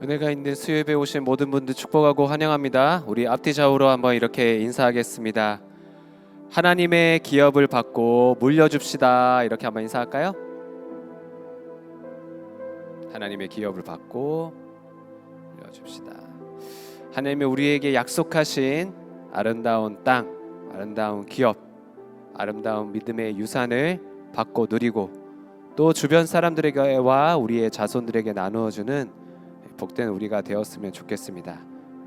은혜가 있는 수요예배 오신 모든 분들 축복하고 환영합니다. 우리 앞뒤 좌우로 한번 이렇게 인사하겠습니다. 하나님의 기업을 받고 물려줍시다. 이렇게 한번 인사할까요? 하나님의 기업을 받고 물려줍시다. 하나님이 우리에게 약속하신 아름다운 땅, 아름다운 기업, 아름다운 믿음의 유산을 받고 누리고 또 주변 사람들에게와 우리의 자손들에게 나누어주는 복된 우리가 되었으면 좋겠습니다.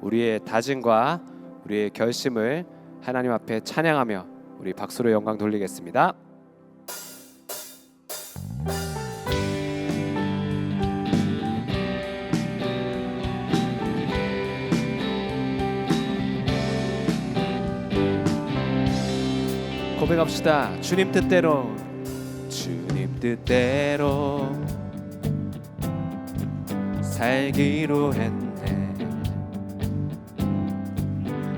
우리의 다짐과 우리의 결심을 하나님 앞에 찬양하며 우리 박수로 영광 돌리겠습니다. 고백합시다. 주님 뜻대로, 주님 뜻대로 살기로 했네.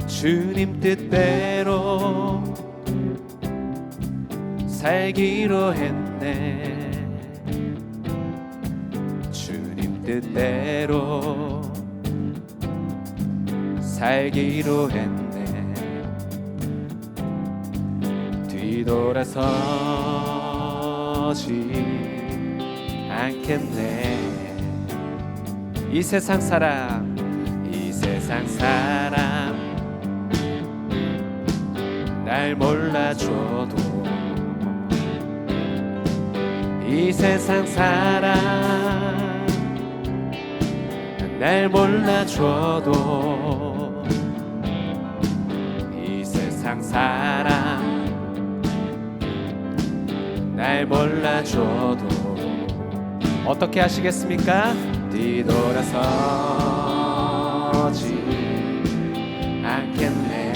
주님 뜻대로 살기로 했네. 주님 뜻대로 살기로 했네. 뒤돌아서지 않겠네. 이 세상 사람, 이 세상 사람 날 몰라줘도, 이 세상 사람 날 몰라줘도, 이 세상 사람 날 몰라줘도 어떻게 하시겠습니까? 뒤돌아서지 않겠네.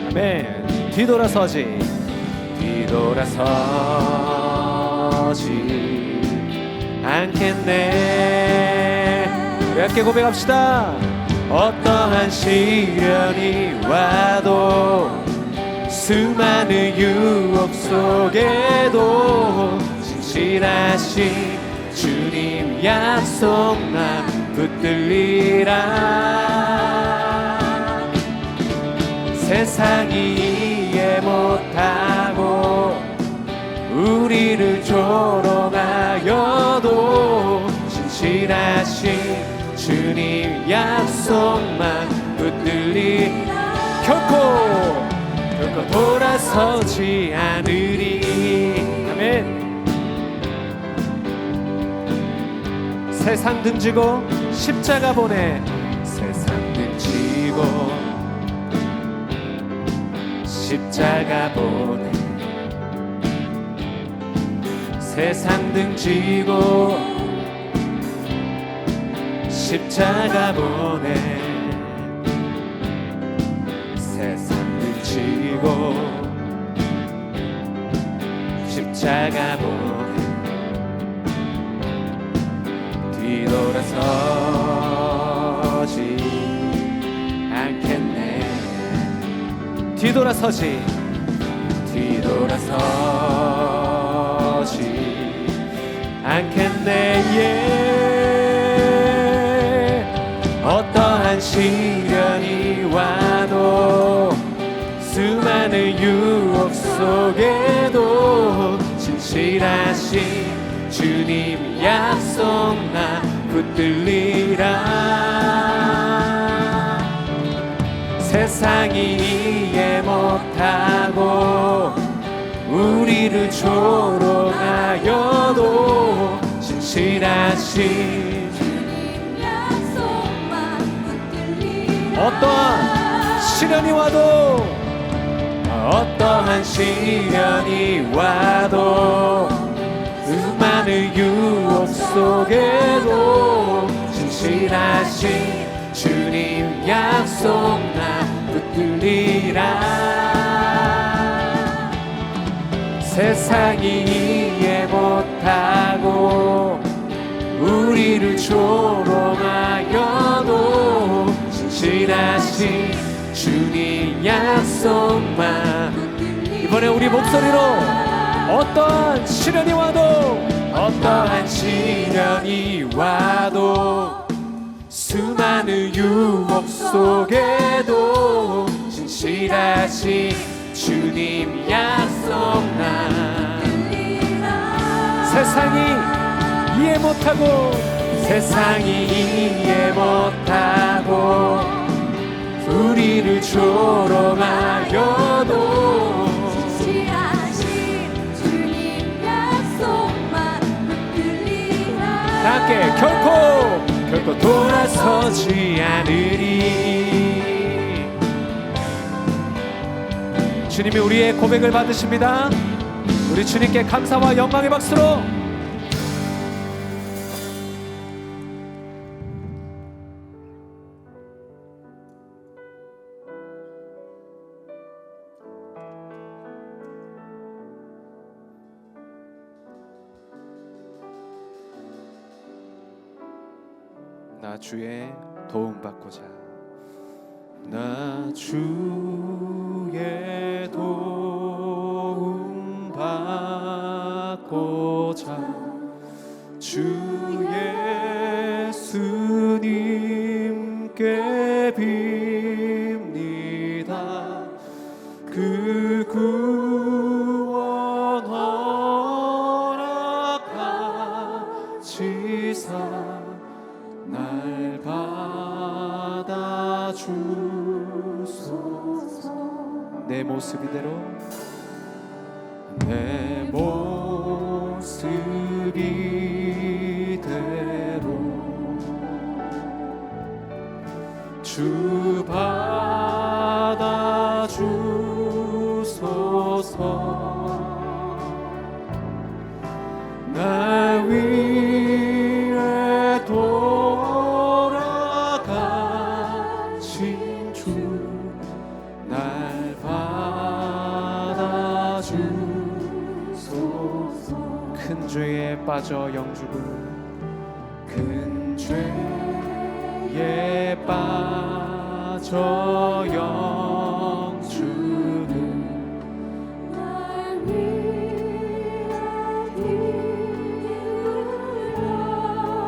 아멘. 뒤돌아서지 않겠네. 우리 함께 고백합시다. 어떠한 시련이 와도, 수많은 유혹 속에도 진실하신 주님 약속만 붙들리라. 세상이 이해 못하고 우리를 조롱하여도 진실하신 주님 약속만 붙들리라. 결코 돌아서지 않으리. 아멘. 세상 등지고 십자가 보내, 세상 등지고 십자가 보내, 세상 등지고 십자가 보내, 세상 등지고 십자가 보내. 뒤돌아서지 않겠네. 뒤돌아서지 않겠네. 예. 어떠한 시련이 와도, 수많은 유혹 속에도 진실하신 주님 약속나 붙들리라. 세상이 이해 못하고 우리를 조롱하여도 진실하신 주님 약속만 붙들리라. 어떠한 시련이 와도, 어떠한 시련이 와도, 수많은 유혹 속에도 진실하신 주님 약속나 붙들리라. 세상이 이해 못하고 우리를 조롱하여도 진실하신 주님 약속만. 이번에 우리 목소리로 어떠한 시련이 와도, 어떠한 시련이 와도, 수많은 유혹 속에도 진실하신 주님 약속나 세상이 이해 못하고 우리를 조롱하여도 진실하신 주님 약속만 붙들리라. 함께 결코 돌아서지 않으리. 주님이 우리의 고백을 받으십니다. 우리 주님께 감사와 영광의 박수로 나 주의 도움 받고자 나 주의 도움 받고자 주 예수님께 빕니다. 그 구원 허락하시사 날 받아주소서. 내 모습 이대로 주 받아주소서. 날 위해 돌아가신 주 날 받아주소서. 큰 죄에 빠져 영주고 큰 죄에 빠져 영주는 날 위해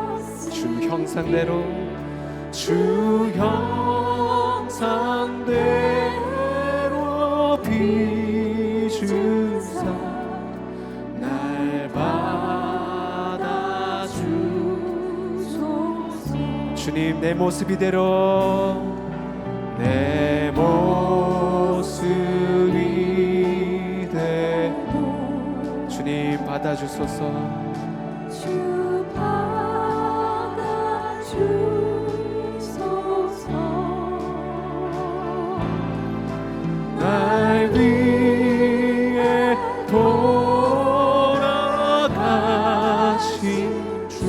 기울였으니 주 형상대로 비주사 날 받아주소서. 주님 내 모습 이대로 내 모습 이대로 주님 받아주소서. 주 받아주소서. 날 위해 돌아가신 주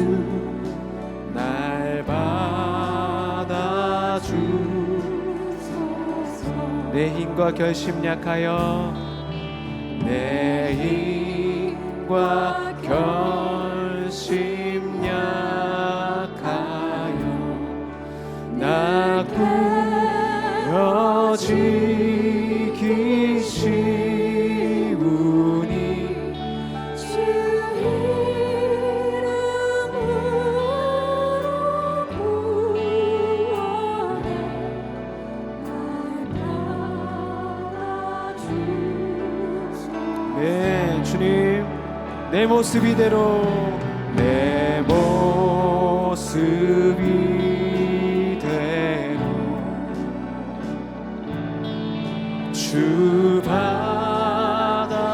날 받아주소서. 내 힘과 결심 약하여 내 힘과 결심 약하여 나 꾸려지기 쉬우니 주 이름으로 구원해 날 받아주소서. 네 주님 내 모습 이대로 내 모습 이대로 주 받아주소서.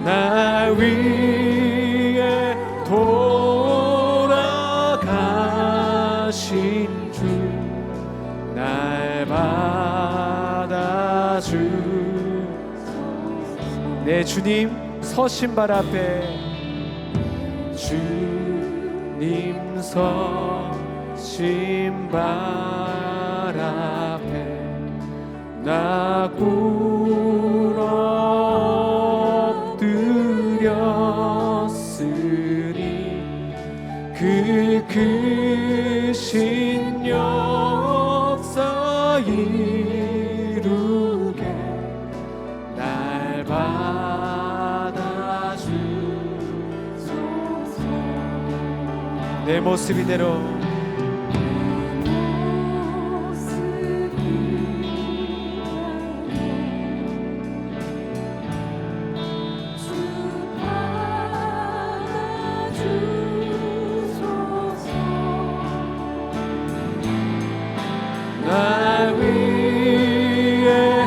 날 위해 돌아가신 주 날 받아주소서. 내 주님 서신발 앞에 주님 서신발 앞에 나 꿇어 엎드렸으니 그 크신 역사 이루게 날 받아주소서. 내 모습 이대로 날 위해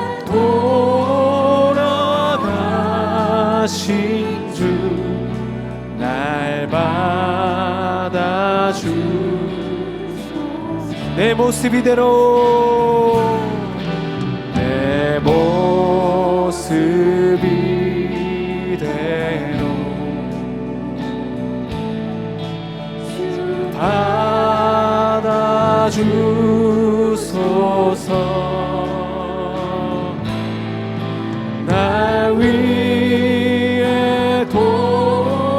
돌아가신 주 날 받아주 내 모습 이대로 내 모습 이대로 받아주소서 날 위해 돌아가신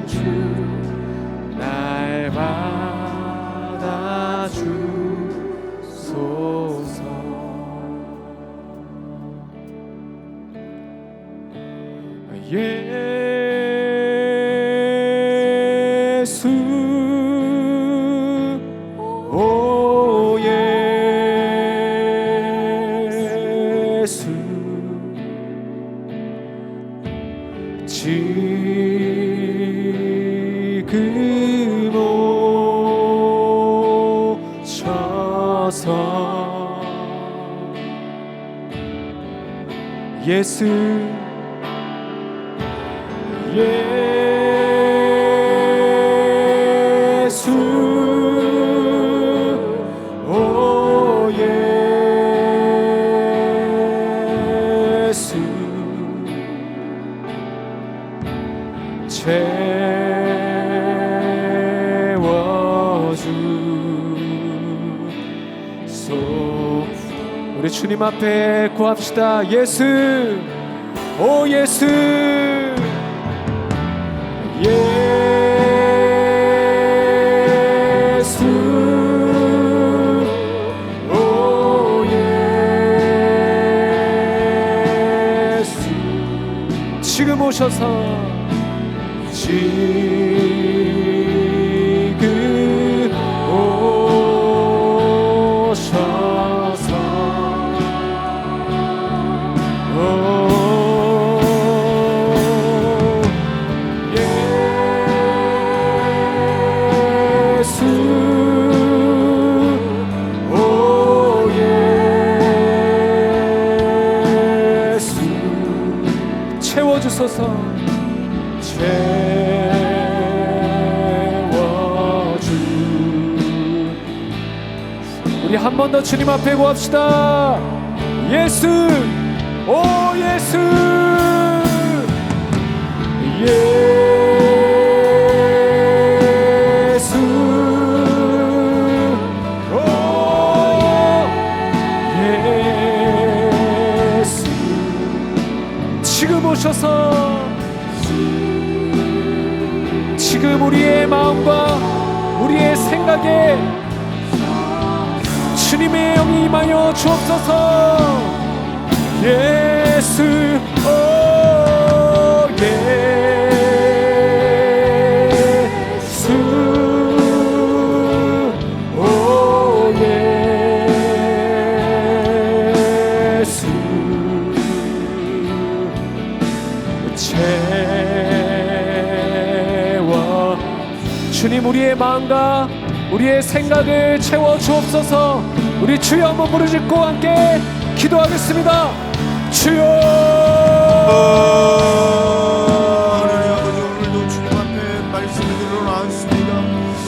주 날 받아주소서 예수 오 예수 지금 오셔서 예수 예수 오 예수 채워주소 우리 주님 앞에 구합시다. 예수 오 예수 예수 오 예수 지금 오셔서 지금 오셔서 예수 오 예수 채워주소서 채워주 우리 한 번 더 주님 앞에 구합시다. 예수 오 예수 예수 오 예수 지금 오셔서 지금 우리의 마음과 우리의 생각에 주님의 영이 임하여 주옵소서. 예수 오 예수 오 예수 채워 주님 우리의 마음과 우리의 생각을 채워 주옵소서. 우리 주여 한번 부르짖고 함께 기도하겠습니다. 주여 하나님 아버지 오늘도 주님 앞에 말씀을 들어 나왔습니다.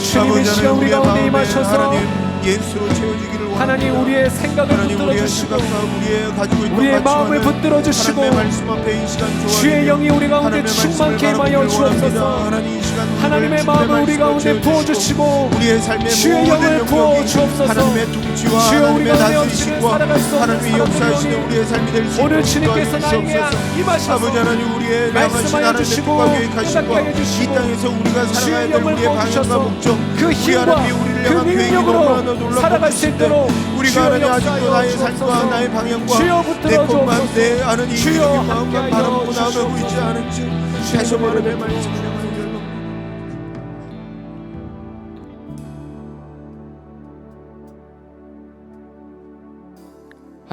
주님의 시간 우리 가운데 임하셔서 하나님 예수로 채워주기를 원합니다. 하나님 우리의 생각을 하나님 붙들어 우리의 주시고 생각과 우리의 가지고 있던 우리의 가치관을 마음을 붙들어 주시고 하나님의 말씀 앞에 이 시간 주의 영이 우리 가운데 하나님의 충만케 말씀을 임하여 바라보기를 주옵소서. 원합니다. 하나님 이 시간 하나님의 주님의 마음을 우리 말씀을 가운데 부어주시고 우리의 삶의 주의 모든 영을 영역이 부어주옵소서. 하나님의 통치와 주여 우리 하나님의 가운데 없이는 다스리심과 살아갈 수 없는 하나님의 역사하시는 사람들이 우리의 삶이 될 수 있도록 오늘 주님께서 도와주시옵소서. 나에게 임하셔서 아버지 하나님 우리의 명하신 말씀하여 하나님의 주시고 뜻과 계획하심과 깨닫게 해 주시고 이 땅에서 우리가 살아가야 주의 될 영을 우리의 방향과 부어주셔서 목적 그 우리 힘과 하나님이 우리를 그 향한 계획이 능력으로 너무나 놀랍고 살아갈 수 크신데 있도록 우리가 주여 하나님 아직도 역사하여 나의 주옵소서. 삶과 나의 방향과 주여 내 붙들어 것만 주옵소서. 내 아는 이 주여 마음과 함께하여 바라보고 나아가고 주시옵소서. 있지 않은지 다시 한번 내 말씀을 향하여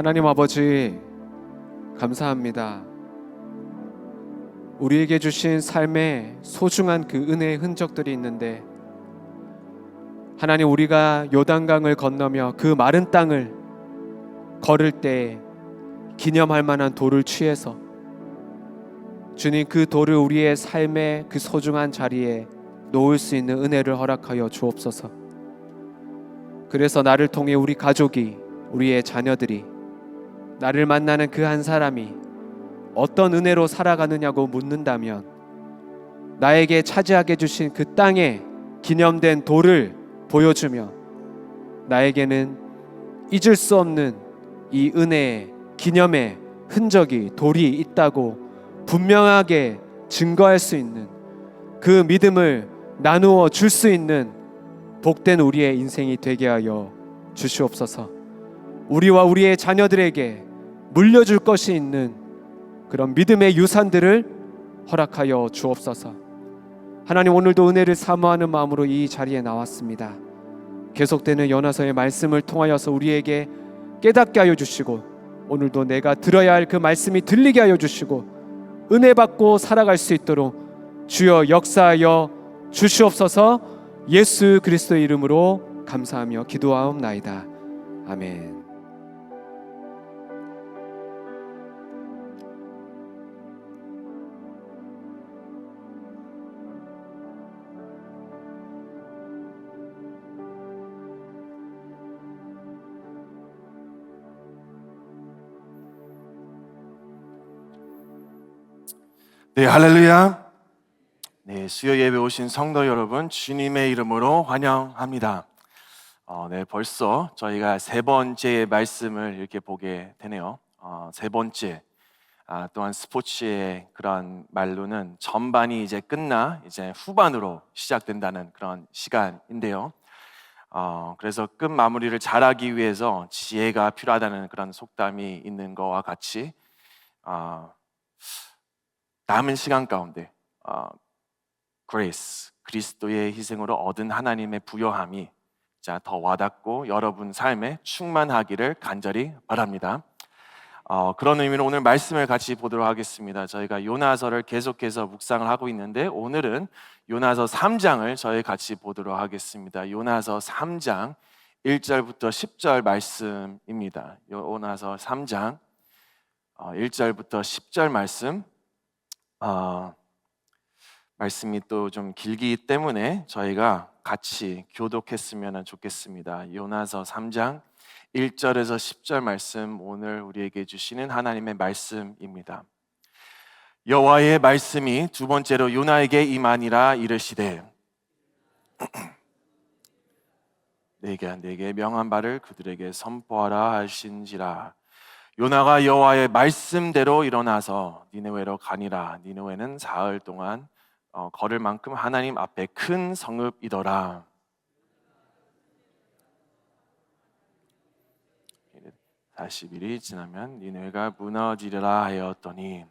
하나님 아버지, 감사합니다. 우리에게 주신 삶에 소중한 그 은혜의 흔적들이 있는데, 하나님, 우리가 요단강을 건너며 그 마른 땅을 걸을 때 기념할 만한 돌을 취해서 주님, 그 돌을 우리의 삶의 그 소중한 자리에 놓을 수 있는 은혜를 허락하여 주옵소서. 그래서 나를 통해 우리 가족이, 우리의 자녀들이, 나를 만나는 그 한 사람이 어떤 은혜로 살아가느냐고 묻는다면, 나에게 차지하게 주신 그 땅에 기념된 돌을 보여주며 나에게는 잊을 수 없는 이 은혜의 기념의 흔적이, 돌이 있다고 분명하게 증거할 수 있는 그 믿음을 나누어 줄 수 있는 복된 우리의 인생이 되게 하여 주시옵소서. 우리와 우리의 자녀들에게 물려줄 것이 있는 그런 믿음의 유산들을 허락하여 주옵소서. 하나님, 오늘도 은혜를 사모하는 마음으로 이 자리에 나왔습니다. 계속되는 요나서의 말씀을 통하여서 우리에게 깨닫게 하여 주시고, 오늘도 내가 들어야 할 그 말씀이 들리게 하여 주시고 은혜 받고 살아갈 수 있도록 주여 역사하여 주시옵소서. 예수 그리스도의 이름으로 감사하며 기도하옵나이다. 아멘. 네, 할렐루야. 네, 수요 예배 오신 성도 여러분, 주님의 이름으로 환영합니다. 네, 벌써 저희가 세 번째 말씀을 이렇게 보게 되네요. 세 번째, 또한 스포츠의 그런 말로는 전반이 이제 끝나 이제 후반으로 시작된다는 그런 시간인데요. 그래서 끝 마무리를 잘하기 위해서 지혜가 필요하다는 그런 속담이 있는 것과 같이 남은 시간 가운데 그레이스, 그리스도의 희생으로 얻은 하나님의 부요함이 더 와닿고 여러분 삶에 충만하기를 간절히 바랍니다. 그런 의미로 오늘 말씀을 같이 보도록 하겠습니다. 저희가 요나서를 계속해서 묵상을 하고 있는데, 오늘은 요나서 3장을 저희 같이 보도록 하겠습니다. 요나서 3장 1절부터 10절 말씀입니다. 요나서 3장 1절부터 10절 말씀. 말씀이 또 좀 길기 때문에 저희가 같이 교독했으면 좋겠습니다. 요나서 3장 1절에서 10절 말씀, 오늘 우리에게 주시는 하나님의 말씀입니다. 여호와의 말씀이 두 번째로 요나에게 임하니라. 이르시되 내게 명한 바를 그들에게 선포하라 하신지라. 요나가 여호와의 말씀대로 일어나서 니느웨로 가니라. 니느웨는 사흘 동안 걸을 만큼 하나님 앞에 큰 성읍이더라. 40일이 지나면 니느웨가 무너지리라 하였더니,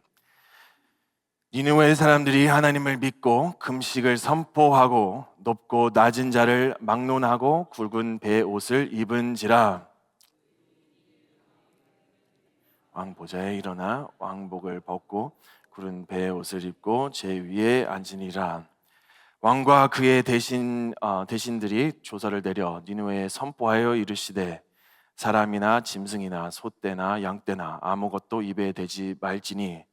니느웨 사람들이 하나님을 믿고 금식을 선포하고 높고 낮은 자를 막론하고 굵은 배 옷을 입은지라. 왕보좌에 일어나 왕복을 벗고 구른 배 옷을 입고 제 위에 앉으니라. 왕과 그의 대신들이 조서를 내려 니느웨에 선포하여 이르시되, 사람이나 짐승이나 소떼나 양떼나 아무것도 입에 대지 말지니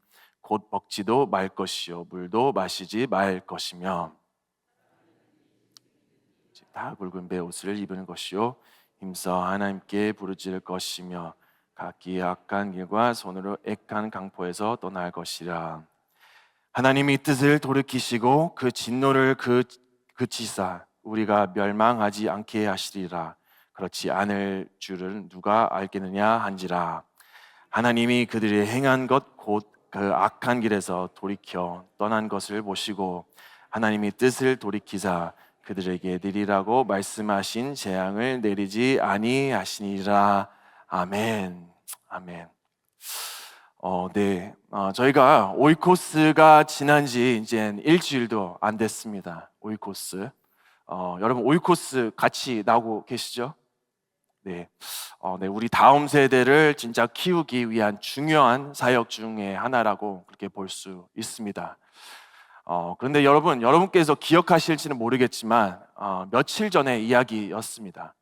곧 먹지도 말 것이요 물도 마시지 말 것이며, 다 굵은 배 옷을 입은 것이요 힘써 하나님께 부르짖을 것이며 각기 악한 길과 손으로 액한 강포에서 떠날 것이라. 하나님이 뜻을 돌이키시고 그 진노를 그치사 우리가 멸망하지 않게 하시리라. 그렇지 않을 줄을 누가 알겠느냐 한지라. 하나님이 그들이 행한 것 곧 그 악한 길에서 돌이켜 떠난 것을 보시고 하나님이 뜻을 돌이키사 그들에게 내리라고 말씀하신 재앙을 내리지 아니하시니라. 아멘. 아멘. 네. 저희가 오이코스가 지난 지 이제 일주일도 안 됐습니다. 오이코스. 여러분 오이코스 같이 나오고 계시죠? 네, 네, 우리 다음 세대를 진짜 키우기 위한 중요한 사역 중에 하나라고 그렇게 볼 수 있습니다. 그런데 여러분께서 기억하실지는 모르겠지만 며칠 전의 이야기였습니다.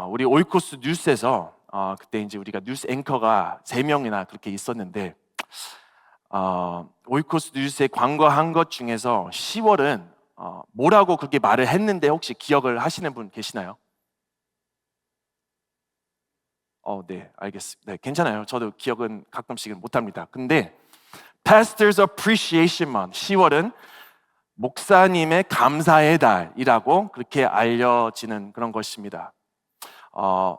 우리 오이코스 뉴스에서 그때 이제 우리가 뉴스 앵커가 3명이나 그렇게 있었는데 오이코스 뉴스에 광고한 것 중에서 10월은 뭐라고 그렇게 말을 했는데 혹시 기억을 하시는 분 계시나요? 네, 알겠습니다. 네, 괜찮아요. 저도 기억은 가끔씩은 못합니다. 근데 Pastors Appreciation Month 10월은 목사님의 감사의 달이라고 그렇게 알려지는 그런 것입니다.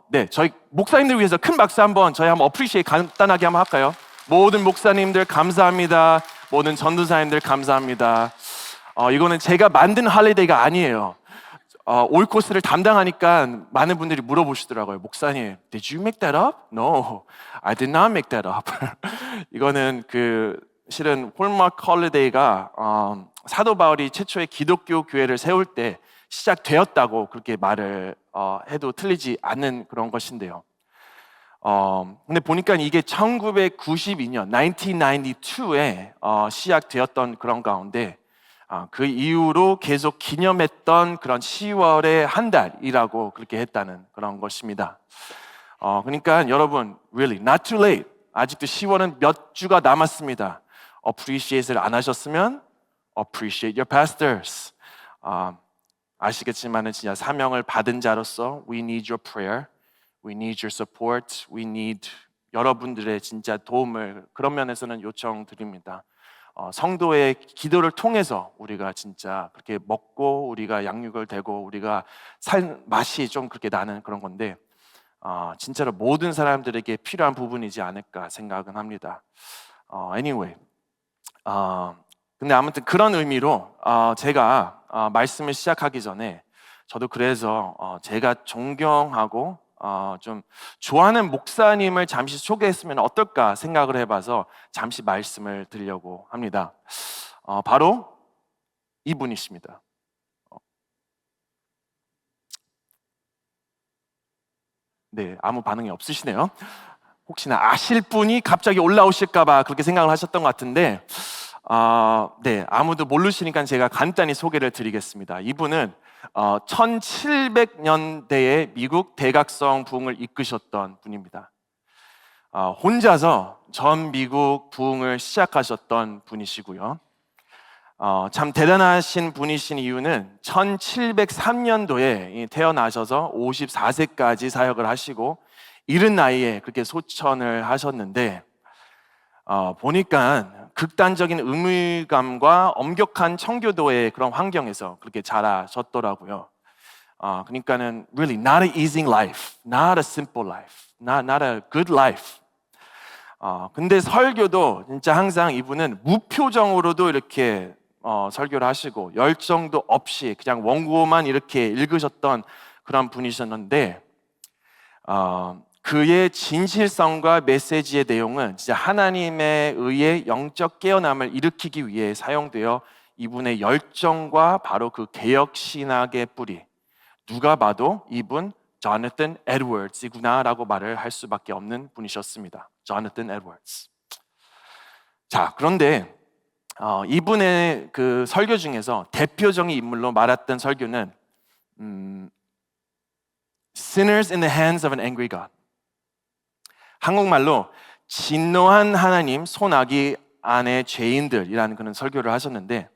네, 저희 목사님들 위해서 큰 박수 한번 저희 한번 appreciate 간단하게 한번 할까요? 모든 목사님들 감사합니다. 모든 전도사님들 감사합니다. 이거는 제가 만든 할리데이가 아니에요. 올코스를 담당하니까 많은 분들이 물어보시더라고요. 목사님, did you make that up? No, I did not make that up. 이거는 실은 홀마크 홀리데이가 사도 바울이 최초의 기독교 교회를 세울 때 시작되었다고 그렇게 말을 해도 틀리지 않는 그런 것인데요. 근데 보니까 이게 1992년, 1992에 시작되었던 그런 가운데 그 이후로 계속 기념했던 그런 10월의 한 달이라고 그렇게 했다는 그런 것입니다. 그러니까 여러분, really not too late. 아직도 10월은 몇 주가 남았습니다. appreciate를 안 하셨으면 appreciate your pastors. 아시겠지만은 진짜 사명을 받은 자로서 we need your prayer, we need your support, we need 여러분들의 진짜 도움을 그런 면에서는 요청드립니다. 성도의 기도를 통해서 우리가 진짜 그렇게 먹고 우리가 양육을 되고 우리가 살 맛이 좀 그렇게 나는 그런 건데 진짜로 모든 사람들에게 필요한 부분이지 않을까 생각은 합니다. Anyway, 근데 아무튼 그런 의미로 제가 말씀을 시작하기 전에 저도 그래서 제가 존경하고 좀 좋아하는 목사님을 잠시 소개했으면 어떨까 생각을 해봐서 잠시 말씀을 드리려고 합니다. 바로 이분이십니다. 네, 아무 반응이 없으시네요. 혹시나 아실 분이 갑자기 올라오실까봐 그렇게 생각을 하셨던 것 같은데 네, 아무도 모르시니까 제가 간단히 소개를 드리겠습니다. 이분은 1700년대에 미국 대각성 부흥을 이끄셨던 분입니다. 혼자서 전 미국 부흥을 시작하셨던 분이시고요. 참 대단하신 분이신 이유는 1703년도에 태어나셔서 54세까지 사역을 하시고 이른 나이에 그렇게 소천을 하셨는데 보니까 극단적인 의무감과 엄격한 청교도의 그런 환경에서 그렇게 자라셨더라고요. 그러니까는 really not an easy life, not a simple life, not a good life. 근데 설교도 진짜 항상 이분은 무표정으로도 이렇게 설교를 하시고 열정도 없이 그냥 원고만 이렇게 읽으셨던 그런 분이셨는데 그의 진실성과 메시지의 내용은 진짜 하나님에 의해 영적 깨어남을 일으키기 위해 사용되어 이분의 열정과 바로 그 개혁 신학의 뿌리 누가 봐도 이분 조나단 에드워즈이구나라고 말을 할 수밖에 없는 분이셨습니다. 조나단 에드워즈. 자, 그런데 이분의 그 설교 중에서 대표적인 인물로 말했던 설교는 Sinners in the hands of an angry God. 한국말로 진노한 하나님 손아귀 안에 죄인들이라는 그런 설교를 하셨는데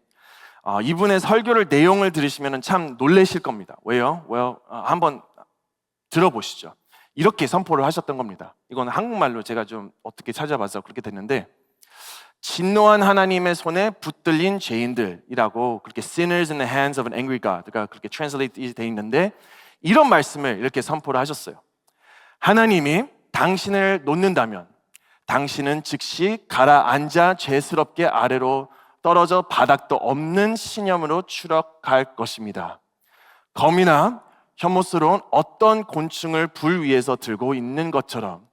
이분의 설교를 내용을 들으시면 참 놀라실 겁니다. 왜요? 한번 들어보시죠. 이렇게 선포를 하셨던 겁니다. 이건 한국말로 제가 좀 어떻게 찾아봐서 그렇게 됐는데 진노한 하나님의 손에 붙들린 죄인들이라고 그렇게 sinners in the hands of an angry God가 그렇게 translate 되어 있는데 이런 말씀을 이렇게 선포를 하셨어요. 하나님이 당신을 놓는다면 당신은 즉시 가라앉아 죄스럽게 아래로 떨어져 바닥도 없는 신염으로 추락할 것입니다. 검이나 혐오스러운 어떤 곤충을 불 위에서 들고 있는 것처럼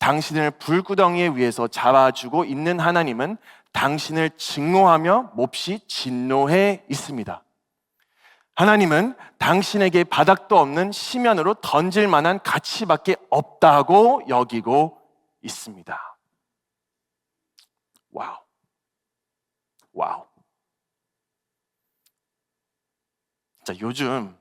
당신을 불구덩이 위에서 잡아주고 있는 하나님은 당신을 증오하며 몹시 진노해 있습니다. 하나님은 당신에게 바닥도 없는 시면으로 던질 만한 가치밖에 없다고 여기고 있습니다. 와우. 와우. 진짜 요즘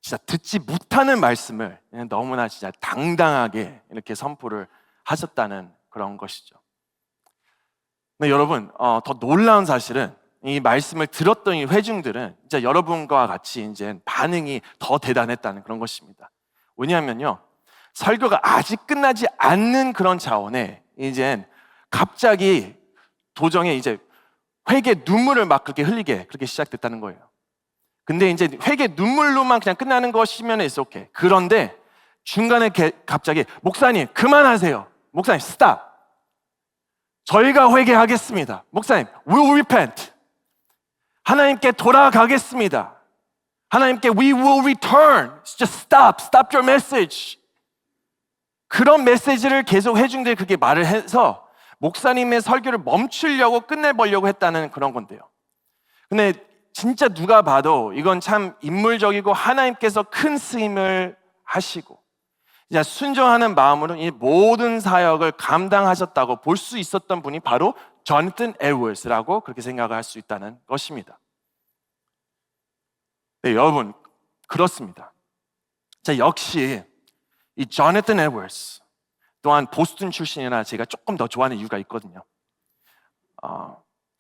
진짜 듣지 못하는 말씀을 그냥 너무나 진짜 당당하게 이렇게 선포를 하셨다는 그런 것이죠. 근데 여러분, 더 놀라운 사실은 이 말씀을 들었던 이 회중들은 진짜 여러분과 같이 이제 반응이 더 대단했다는 그런 것입니다. 왜냐하면요, 설교가 아직 끝나지 않는 그런 차원에 이제 갑자기 도정에 이제 회개 눈물을 막 그렇게 흘리게 그렇게 시작됐다는 거예요. 근데 이제 회개 눈물로만 그냥 끝나는 것이면 it's okay. 그런데 중간에 갑자기 목사님 그만하세요. 목사님 stop. 저희가 회개하겠습니다. 목사님 we'll repent. 하나님께 돌아가겠습니다. 하나님께 we will return. Just stop your message. 그런 메시지를 계속 회중들이 그렇게 말을 해서 목사님의 설교를 멈추려고 끝내보려고 했다는 그런 건데요. 근데 진짜 누가 봐도 이건 참 인물적이고 하나님께서 큰 쓰임을 하시고 이제 순종하는 마음으로 이 모든 사역을 감당하셨다고 볼 수 있었던 분이 바로 조나단 에드워즈라고 그렇게 생각을 할 수 있다는 것입니다. 네, 여러분 그렇습니다. 자, 역시 이 조나단 에드워즈 또한 보스턴 출신이라 제가 조금 더 좋아하는 이유가 있거든요.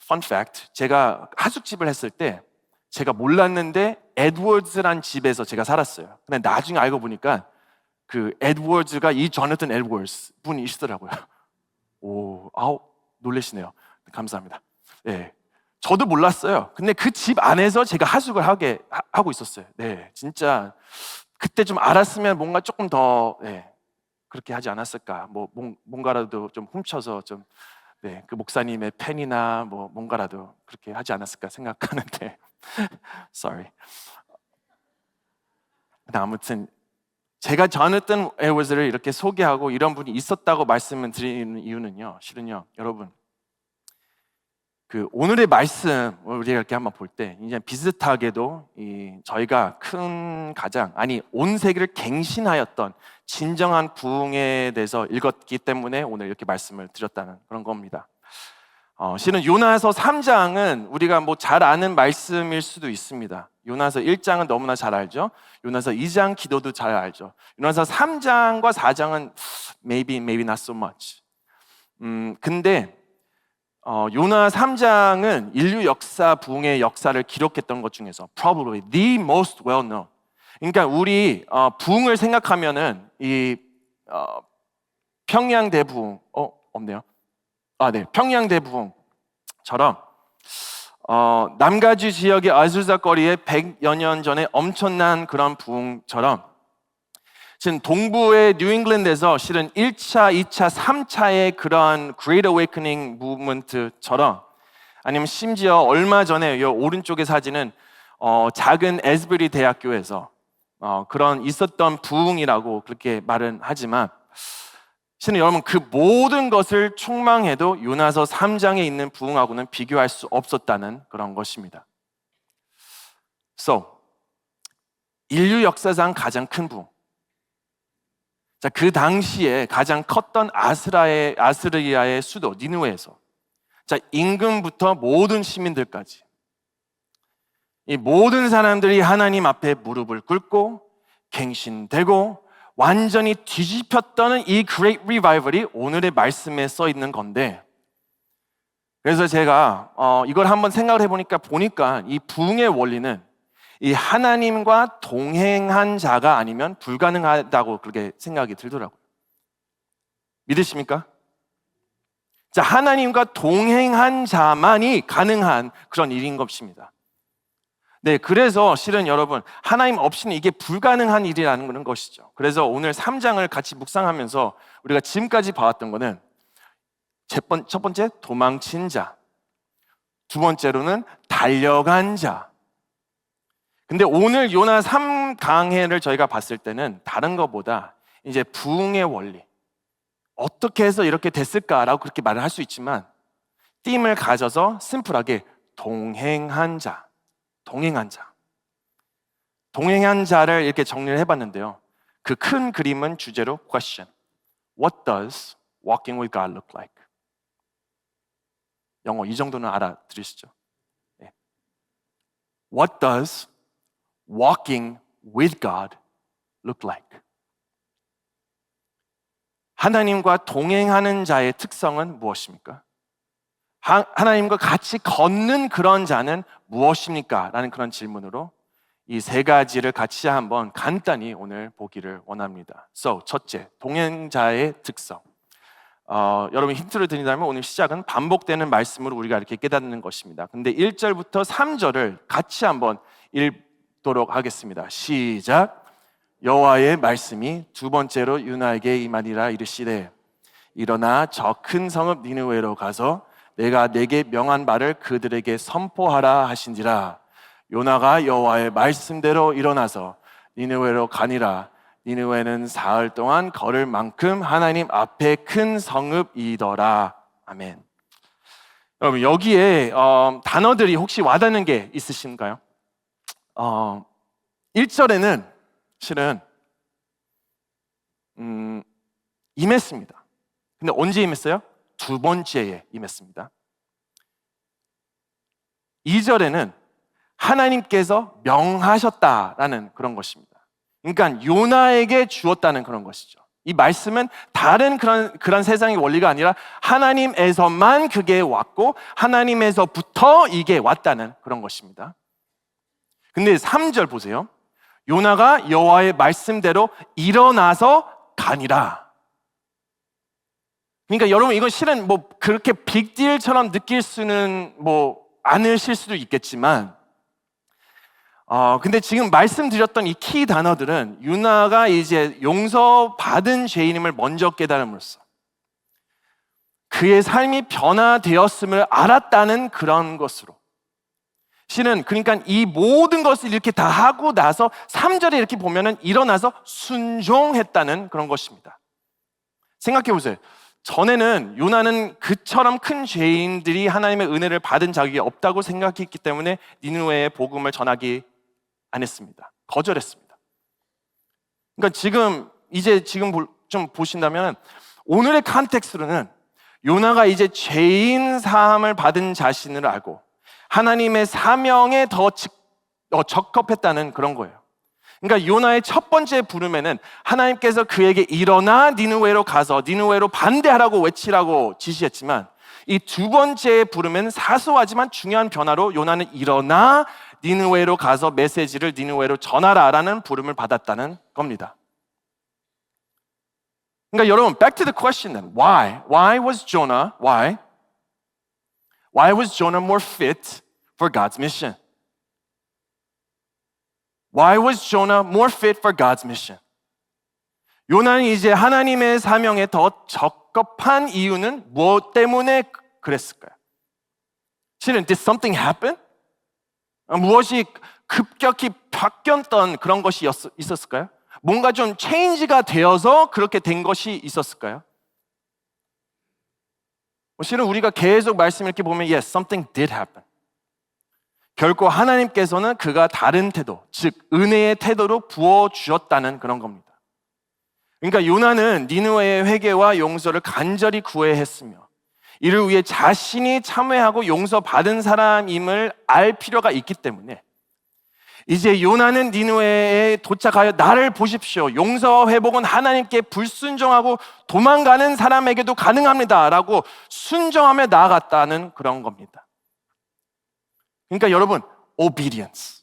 Fun fact, 제가 하숙집을 했을 때 제가 몰랐는데 에드워즈란 집에서 제가 살았어요. 근데 나중에 알고 보니까 그 에드워즈가 이 조나단 에드워즈 분이시더라고요. 오, 아우 놀라시네요. 감사합니다. 네, 저도 몰랐어요. 근데 그 집 안에서 제가 하숙을 하고 있었어요. 네, 진짜 그때 좀 알았으면 뭔가 조금 더 그렇게 하지 않았을까. 뭔가라도 좀 훔쳐서 좀 그 목사님의 펜이나 뭔가라도 그렇게 하지 않았을까 생각하는데 sorry. 아무튼 제가 조나단 에드워즈를 이렇게 소개하고 이런 분이 있었다고 말씀을 드리는 이유는요, 실은요, 여러분 그 오늘의 말씀 우리가 이렇게 한번 볼 때 이제 비슷하게도 저희가 큰 가장 온 세계를 갱신하였던 진정한 부흥에 대해서 읽었기 때문에 오늘 이렇게 말씀을 드렸다는 그런 겁니다. 실은 요나서 3장은 우리가 잘 아는 말씀일 수도 있습니다. 요나서 1장은 너무나 잘 알죠. 요나서 2장 기도도 잘 알죠. 요나서 3장과 4장은 maybe not so much. 근데 요나 3장은 인류 역사 부흥의 역사를 기록했던 것 중에서 probably the most well known. 그러니까 우리 부흥을 생각하면은 이 평양 대부흥 없네요. 네, 평양 대부흥처럼 남가주 지역의 아수자 거리에 100여 년 전에 엄청난 그런 부흥처럼 지금 동부의 뉴잉글랜드에서 실은 1차, 2차, 3차의 그런 Great Awakening Movement처럼 아니면 심지어 얼마 전에 이 오른쪽의 사진은 작은 에스버리 대학교에서 그런 있었던 부흥이라고 그렇게 말은 하지만 실은 여러분 그 모든 것을 총망해도 요나서 3장에 있는 부흥하고는 비교할 수 없었다는 그런 것입니다. So, 인류 역사상 가장 큰 부흥. 자, 그 당시에 가장 컸던 아스리아의 수도 니느웨에서 자, 임금부터 모든 시민들까지 이 모든 사람들이 하나님 앞에 무릎을 꿇고 갱신되고 완전히 뒤집혔던 이 Great Revival이 오늘의 말씀에 써 있는 건데 그래서 제가 이걸 한번 생각을 해보니까 이 부흥의 원리는 이 하나님과 동행한 자가 아니면 불가능하다고 그렇게 생각이 들더라고요. 믿으십니까? 자, 하나님과 동행한 자만이 가능한 그런 일인 것입니다. 네, 그래서 실은 여러분 하나님 없이는 이게 불가능한 일이라는 것이죠. 그래서 오늘 3장을 같이 묵상하면서 우리가 지금까지 봐왔던 거는 첫 번째 도망친 자, 두 번째로는 달려간 자. 근데 오늘 요나 3강해를 저희가 봤을 때는 다른 것보다 이제 부흥의 원리 어떻게 해서 이렇게 됐을까라고 그렇게 말을 할 수 있지만 띠임을 가져서 심플하게 동행한 자. 동행한 자를 이렇게 정리를 해봤는데요. 그 큰 그림은 주제로 question. What does walking with God look like? 영어 이 정도는 알아들으시죠? 네. What does walking with God look like? 하나님과 동행하는 자의 특성은 무엇입니까? 하나님과 같이 걷는 그런 자는 무엇입니까? 라는 그런 질문으로 이 세 가지를 같이 한번 간단히 오늘 보기를 원합니다. So, 첫째, 동행자의 특성. 여러분 힌트를 드린다면 오늘 시작은 반복되는 말씀으로 우리가 이렇게 깨닫는 것입니다. 근데 1절부터 3절을 같이 한번 읽도록 하겠습니다. 시작. 여호와의 말씀이 두 번째로 요나에게 임하니라 이르시되 일어나 저 큰 성읍 니느웨로 가서 내가 내게 명한 바를 그들에게 선포하라 하신지라. 요나가 여호와의 말씀대로 일어나서 니느웨로 가니라. 니느웨는 사흘 동안 걸을 만큼 하나님 앞에 큰 성읍이더라. 아멘. 여러분 여기에 단어들이 혹시 와닿는 게 있으신가요? 1절에는 실은 임했습니다. 근데 언제 임했어요? 두 번째에 임했습니다. 2절에는 하나님께서 명하셨다라는 그런 것입니다. 그러니까 요나에게 주었다는 그런 것이죠. 이 말씀은 다른 그런 세상의 원리가 아니라 하나님에서만 그게 왔고 하나님에서부터 이게 왔다는 그런 것입니다. 근데 3절 보세요. 요나가 여호와의 말씀대로 일어나서 가니라. 그러니까 여러분 이건 실은 뭐 그렇게 빅딜처럼 느낄 수는 뭐 않으실 수도 있겠지만 근데 지금 말씀드렸던 이 키 단어들은 요나가 이제 용서받은 죄인임을 먼저 깨달음으로써 그의 삶이 변화되었음을 알았다는 그런 것으로 실은 그러니까 이 모든 것을 이렇게 다 하고 나서 3절에 이렇게 보면은 일어나서 순종했다는 그런 것입니다. 생각해 보세요. 전에는 요나는 그처럼 큰 죄인들이 하나님의 은혜를 받은 자격이 없다고 생각했기 때문에 니느웨의 복음을 전하기 안 했습니다. 거절했습니다. 그러니까 지금 좀 보신다면 오늘의 컨텍스트로는 요나가 이제 죄인 사함을 받은 자신을 알고 하나님의 사명에 더 적합했다는 그런 거예요. 그러니까 요나의 첫 번째 부름에는 하나님께서 그에게 일어나 니느웨로 가서 니느웨로 반대하라고 외치라고 지시했지만 이 두 번째 부름에는 사소하지만 중요한 변화로 요나는 일어나 니느웨로 가서 메시지를 니느웨로 전하라라는 부름을 받았다는 겁니다. 그러니까 여러분, back to the question then. Why was Jonah more fit for God's mission? Why was Jonah more fit for God's mission? 요나는 이제 하나님의 사명에 더 적합한 이유는 무엇 때문에 그랬을까요? 실은 did something happen? 무엇이 급격히 바뀌었던 그런 것이 있었을까요? 뭔가 좀 체인지가 되어서 그렇게 된 것이 있었을까요? 실은 우리가 계속 말씀 이렇게 보면 yes, something did happen. 결코 하나님께서는 그가 다른 태도, 즉 은혜의 태도로 부어주었다는 그런 겁니다. 그러니까 요나는 니느웨의 회개와 용서를 간절히 구해야 했으며 이를 위해 자신이 참회하고 용서받은 사람임을 알 필요가 있기 때문에 이제 요나는 니느웨에 도착하여 나를 보십시오. 용서와 회복은 하나님께 불순종하고 도망가는 사람에게도 가능합니다. 라고 순종하며 나아갔다는 그런 겁니다. 그러니까 여러분, obedience.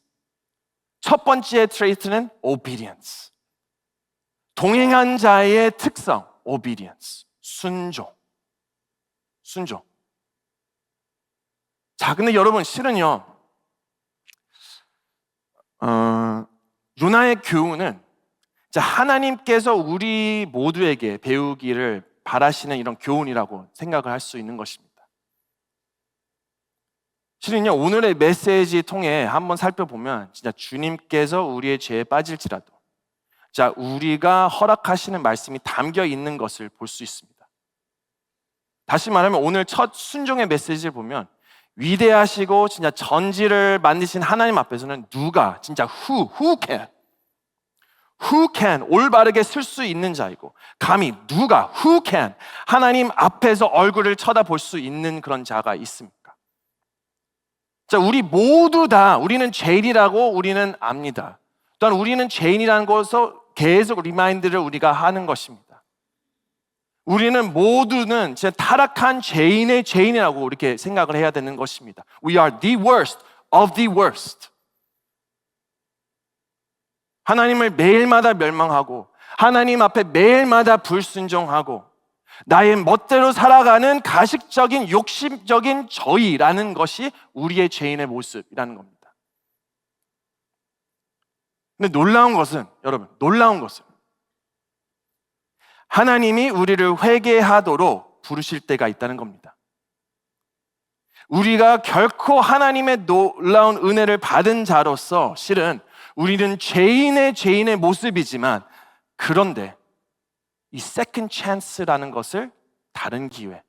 첫 번째 트레이트는 obedience. 동행한 자의 특성, obedience. 순종. 자, 근데 여러분, 실은요, 요나의 교훈은 하나님께서 우리 모두에게 배우기를 바라시는 이런 교훈이라고 생각을 할 수 있는 것입니다. 실은요, 오늘의 메시지 통해 한번 살펴보면 진짜 주님께서 우리의 죄에 빠질지라도 우리가 허락하시는 말씀이 담겨 있는 것을 볼 수 있습니다. 다시 말하면 오늘 첫 순종의 메시지를 보면 위대하시고 진짜 전지를 만드신 하나님 앞에서는 누가 진짜 who can 올바르게 쓸 수 있는 자이고, 감히 누가 who can 하나님 앞에서 얼굴을 쳐다볼 수 있는 그런 자가 있습니까? 자, 우리 모두 다 우리는 죄인이라고 우리는 압니다. 또한 우리는 죄인이라는 것을 계속 리마인드를 우리가 하는 것입니다. 우리는 모두는 진짜 타락한 죄인의 죄인이라고 이렇게 생각을 해야 되는 것입니다. We are the worst of the worst. 하나님을 매일마다 멸망하고 하나님 앞에 매일마다 불순종하고 나의 멋대로 살아가는 가식적인 욕심적인 저희라는 것이 우리의 죄인의 모습이라는 겁니다. 근데 놀라운 것은, 여러분, 놀라운 것은 하나님이 우리를 회개하도록 부르실 때가 있다는 겁니다. 우리가 결코 하나님의 놀라운 은혜를 받은 자로서 실은 우리는 죄인의 모습이지만, 그런데 이 second chance라는 것을 다른 기회,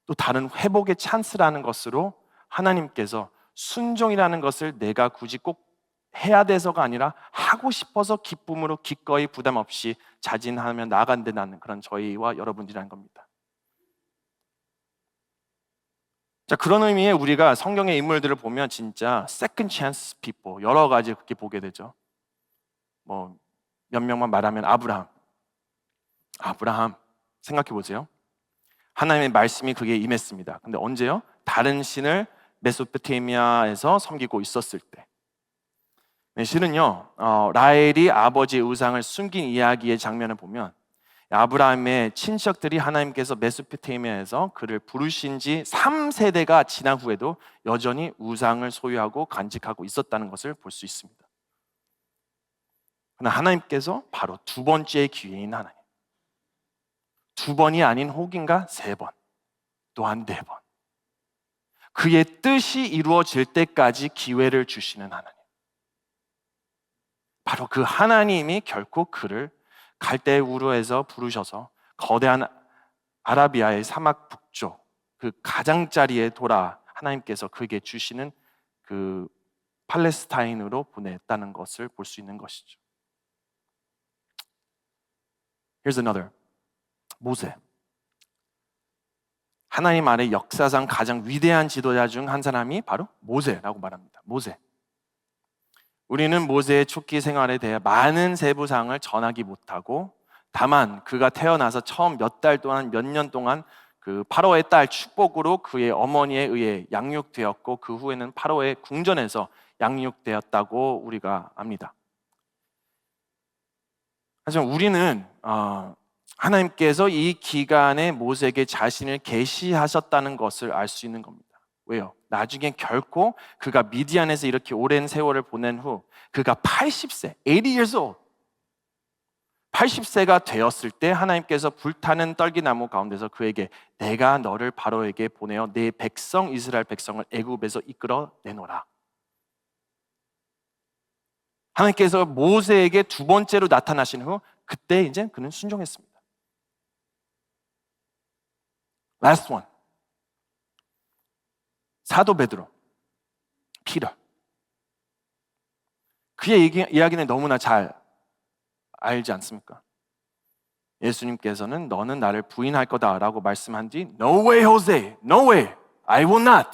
또 다른 회복의 찬스라는 것으로 하나님께서 순종이라는 것을 내가 굳이 꼭 해야 돼서가 아니라 하고 싶어서 기쁨으로 기꺼이 부담 없이 자진하며 나아간다는 그런 저희와 여러분들이라는 겁니다. 자, 그런 의미에 우리가 성경의 인물들을 보면 진짜 second chance people 여러 가지 그렇게 보게 되죠. 뭐 몇 명만 말하면 아브라함 생각해 보세요. 하나님의 말씀이 그게 임했습니다. 근데 언제요? 다른 신을 메소포타미아에서 섬기고 있었을 때. 실은요, 라헬이 아버지의 우상을 숨긴 이야기의 장면을 보면 아브라함의 친척들이 하나님께서 메소포타미아에서 그를 부르신 지 3세대가 지난 후에도 여전히 우상을 소유하고 간직하고 있었다는 것을 볼 수 있습니다. 그러나 하나님께서 바로 두 번째 기회인 하나님, 두 번이 아닌 혹인가 3번, 또한 4번, 그의 뜻이 이루어질 때까지 기회를 주시는 하나님, 바로 그 하나님이 결코 그를 갈대 우르에서 부르셔서 거대한 아라비아의 사막 북쪽 그 가장자리에 돌아 하나님께서 그에게 주시는 그 팔레스타인으로 보냈다는 것을 볼 수 있는 것이죠. Here's another. 모세. 하나님 아래 역사상 가장 위대한 지도자 중 한 사람이 바로 모세라고 말합니다. 모세. 우리는 모세의 초기 생활에 대해 많은 세부사항을 전하기 못하고, 다만 그가 태어나서 처음 몇 달 동안 몇 년 동안 그 파로의 딸 축복으로 그의 어머니에 의해 양육되었고, 그 후에는 파로의 궁전에서 양육되었다고 우리가 압니다. 하지만 우리는 하나님께서 이 기간에 모세에게 자신을 계시하셨다는 것을 알 수 있는 겁니다. 왜요? 나중에 결코 그가 미디안에서 이렇게 오랜 세월을 보낸 후 그가 80세, 80 years old, 80세가 되었을 때 하나님께서 불타는 떨기나무 가운데서 그에게 내가 너를 바로에게 보내어 내 백성 이스라엘 백성을 애굽에서 이끌어 내노라. 하나님께서 모세에게 두 번째로 나타나신 후 그때 이제 그는 순종했습니다. Last one. 사도 베드로, 피터. 그의 이야기는 너무나 잘 알지 않습니까? 예수님께서는 너는 나를 부인할 거다라고 말씀한 뒤 No way, Jose. No way. I will not.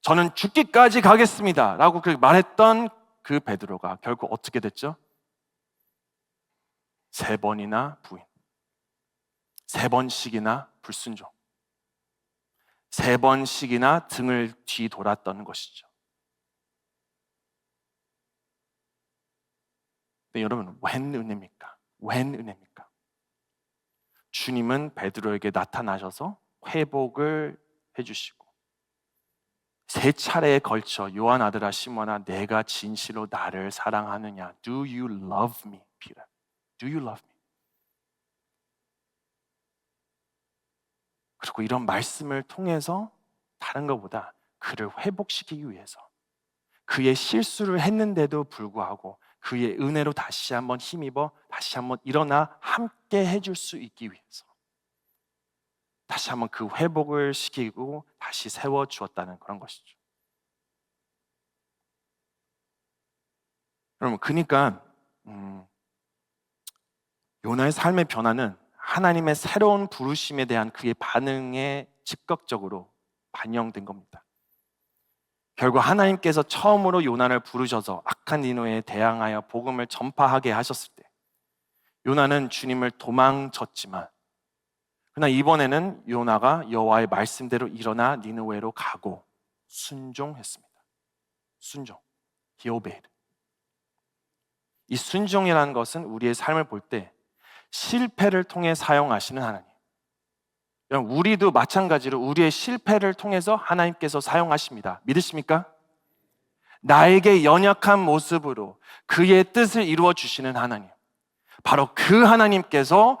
저는 죽기까지 가겠습니다 라고 그렇게 말했던 그 베드로가 결국 어떻게 됐죠? 3번이나 부인, 3번씩이나 불순종, 3번씩이나 등을 뒤돌았던 것이죠. 근데 여러분, 웬 은혜입니까? 웬 은혜입니까? 주님은 베드로에게 나타나셔서 회복을 해주시고 3차례에 걸쳐 요한 아들아 시몬아 내가 진실로 나를 사랑하느냐? Do you love me, Peter? Do you love me? 그리고 이런 말씀을 통해서 다른 것보다 그를 회복시키기 위해서 그의 실수를 했는데도 불구하고 그의 은혜로 다시 한번 힘입어 다시 한번 일어나 함께 해줄 수 있기 위해서 다시 한번 그 회복을 시키고 다시 다시 세워 주었다는 그런 것이죠. 여러분, 그러니까 요나의 삶의 변화는 하나님의 새로운 부르심에 대한 그의 반응에 즉각적으로 반영된 겁니다. 결국 하나님께서 처음으로 요나를 부르셔서 악한 니느웨에 대항하여 복음을 전파하게 하셨을 때 요나는 주님을 도망쳤지만, 그러나 이번에는 요나가 여호와의 말씀대로 일어나 니느웨로 가고 순종했습니다. 순종, he obeyed. 이 순종이라는 것은 우리의 삶을 볼 때 실패를 통해 사용하시는 하나님. 여러분, 우리도 마찬가지로 우리의 실패를 통해서 하나님께서 사용하십니다. 믿으십니까? 나에게 연약한 모습으로 그의 뜻을 이루어 주시는 하나님. 바로 그 하나님께서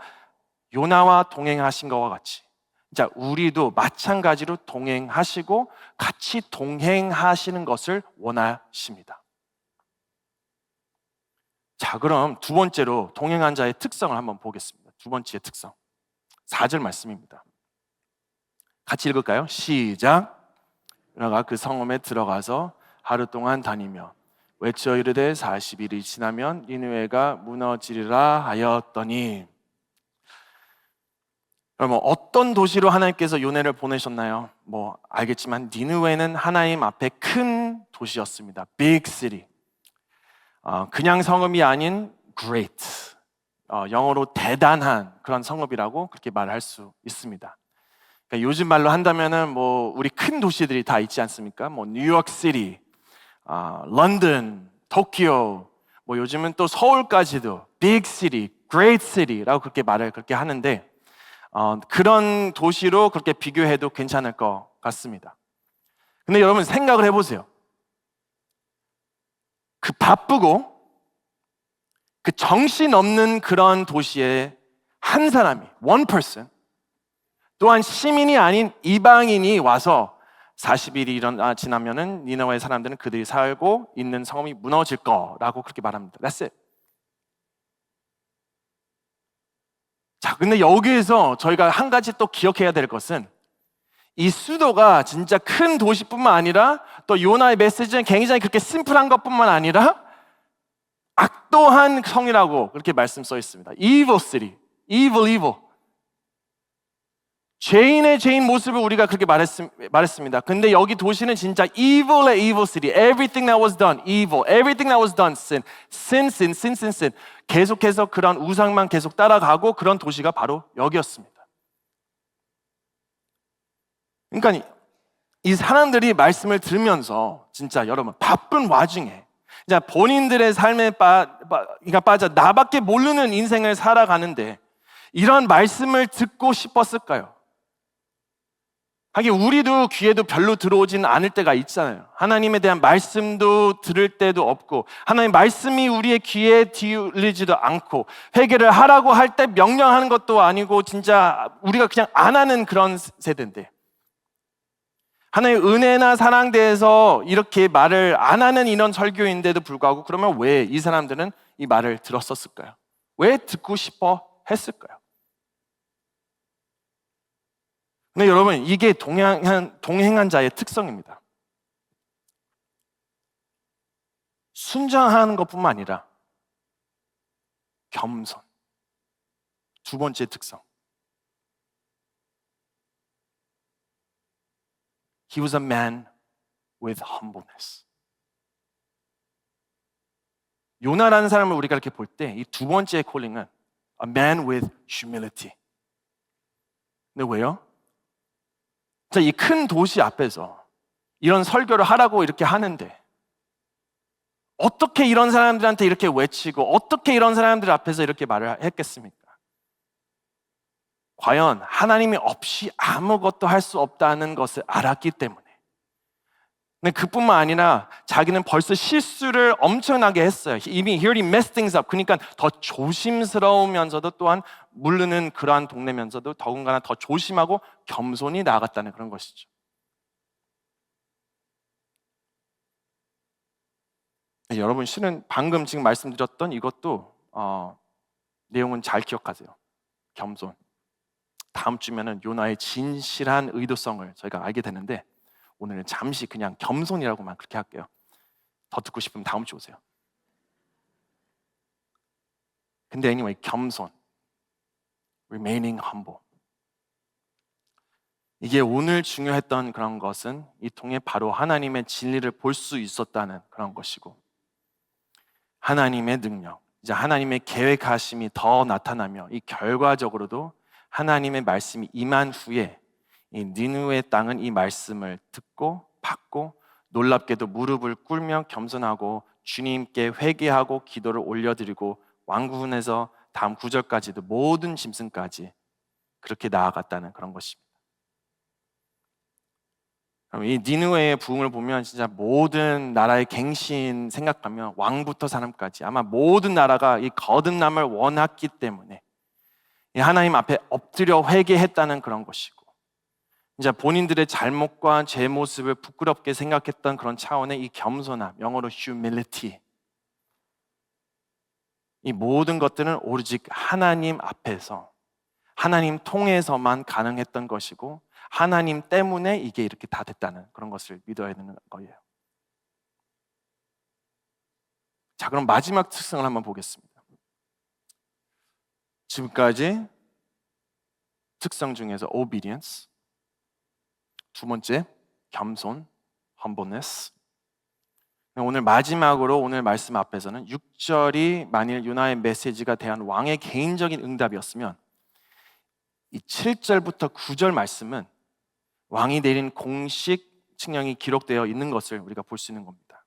요나와 동행하신 것과 같이 자, 우리도 마찬가지로 동행하시고 같이 동행하시는 것을 원하십니다. 자, 그럼 두 번째로 동행한 자의 특성을 한번 보겠습니다. 두 번째 특성, 4절 말씀입니다. 같이 읽을까요? 시작. 요나가 그 성읍에 들어가서 하루 동안 다니며 외쳐 이르되 40일이 지나면 니느웨가 무너지리라 하였더니. 여러분, 어떤 도시로 하나님께서 요나를 보내셨나요? 알겠지만 니느웨는 하나님 앞에 큰 도시였습니다. Big city. 그냥 성읍이 아닌 great, 영어로 대단한 그런 성읍이라고 그렇게 말할 수 있습니다. 그러니까 요즘 말로 한다면은 우리 큰 도시들이 다 있지 않습니까? 뉴욕시티, 런던, 도쿄, 요즘은 또 서울까지도 big city, great city라고 그렇게 말을 그렇게 하는데, 그런 도시로 그렇게 비교해도 괜찮을 것 같습니다. 근데 여러분 생각을 해보세요. 그 바쁘고 그 정신없는 그런 도시에 한 사람이, one person, 또한 시민이 아닌 이방인이 와서 40일이 지나면은 니느웨의 사람들은 그들이 살고 있는 성읍이 무너질 거라고 그렇게 말합니다. That's it. 자, 근데 여기에서 저희가 한 가지 또 기억해야 될 것은 이 수도가 진짜 큰 도시뿐만 아니라 또 요나의 메시지는 굉장히 그렇게 심플한 것뿐만 아니라 악도한 성이라고 그렇게 말씀 써 있습니다. Evil city, evil. 죄인의 죄인 모습을 우리가 그렇게 말했습니다. 근데 여기 도시는 진짜 evil의 evil city. Everything that was done, evil. Everything that was done, sin. 계속해서 그런 우상만 계속 따라가고 그런 도시가 바로 여기였습니다. 그러니까 이 사람들이 말씀을 들으면서 진짜 여러분 바쁜 와중에 본인들의 삶에 빠져 나밖에 모르는 인생을 살아가는데 이런 말씀을 듣고 싶었을까요? 하긴 우리도 귀에도 별로 들어오지는 않을 때가 있잖아요. 하나님에 대한 말씀도 들을 때도 없고 하나님 말씀이 우리의 귀에 들리지도 않고 회개를 하라고 할 때 명령하는 것도 아니고 진짜 우리가 그냥 안 하는 그런 세대인데 하나님의 은혜나 사랑 대해서 이렇게 말을 안 하는 이런 설교인데도 불구하고 그러면 왜 이 사람들은 이 말을 들었었을까요? 왜 듣고 싶어 했을까요? 근데 여러분 이게 동행한 자의 특성입니다. 순종하는 것뿐만 아니라 겸손. 두 번째 특성. He was a man with humbleness. 요나라는 사람을 우리가 이렇게 볼 때 이 두 번째 콜링은 a man with humility. 근데 왜요? 이 큰 도시 앞에서 이런 설교를 하라고 이렇게 하는데 어떻게 이런 사람들한테 이렇게 외치고 어떻게 이런 사람들 앞에서 이렇게 말을 했겠습니까? 과연 하나님이 없이 아무것도 할 수 없다는 것을 알았기 때문에. 근데 그뿐만 아니라 자기는 벌써 실수를 엄청나게 했어요. 이미 he already messed things up. 그러니까 더 조심스러우면서도 또한 모르는 그러한 동네면서도 더군다나 더 조심하고 겸손히 나아갔다는 그런 것이죠. 여러분 실은 방금 지금 말씀드렸던 이것도 내용은 잘 기억하세요. 겸손. 다음 주면은 요나의 진실한 의도성을 저희가 알게 되는데 오늘은 잠시 그냥 겸손이라고만 그렇게 할게요. 더 듣고 싶으면 다음 주 오세요. 근데 anyway, 겸손, remaining humble. 이게 오늘 중요했던 그런 것은 이 통해 바로 하나님의 진리를 볼 수 있었다는 그런 것이고, 하나님의 능력, 이제 하나님의 계획하심이 더 나타나며 이 결과적으로도 하나님의 말씀이 임한 후에 이 니느웨 땅은 이 말씀을 듣고 받고 놀랍게도 무릎을 꿇며 겸손하고 주님께 회개하고 기도를 올려드리고 왕궁에서 다음 9절까지도 모든 짐승까지 그렇게 나아갔다는 그런 것입니다. 그럼 이 니느웨의 부흥을 보면 진짜 모든 나라의 갱신 생각하면 왕부터 사람까지 아마 모든 나라가 이 거듭남을 원했기 때문에 이 하나님 앞에 엎드려 회개했다는 그런 것이고, 이제 본인들의 잘못과 제 모습을 부끄럽게 생각했던 그런 차원의 이 겸손함, 영어로 humility, 이 모든 것들은 오로지 하나님 앞에서 하나님 통해서만 가능했던 것이고 하나님 때문에 이게 이렇게 다 됐다는 그런 것을 믿어야 되는 거예요. 자, 그럼 마지막 특성을 한번 보겠습니다. 지금까지 특성 중에서 obedience, 두 번째 겸손, humbleness. 오늘 마지막으로 오늘 말씀 앞에서는 6절이 만일 요나의 메시지가 대한 왕의 개인적인 응답이었으면 이 7절부터 9절 말씀은 왕이 내린 공식 칙령이 기록되어 있는 것을 우리가 볼 수 있는 겁니다.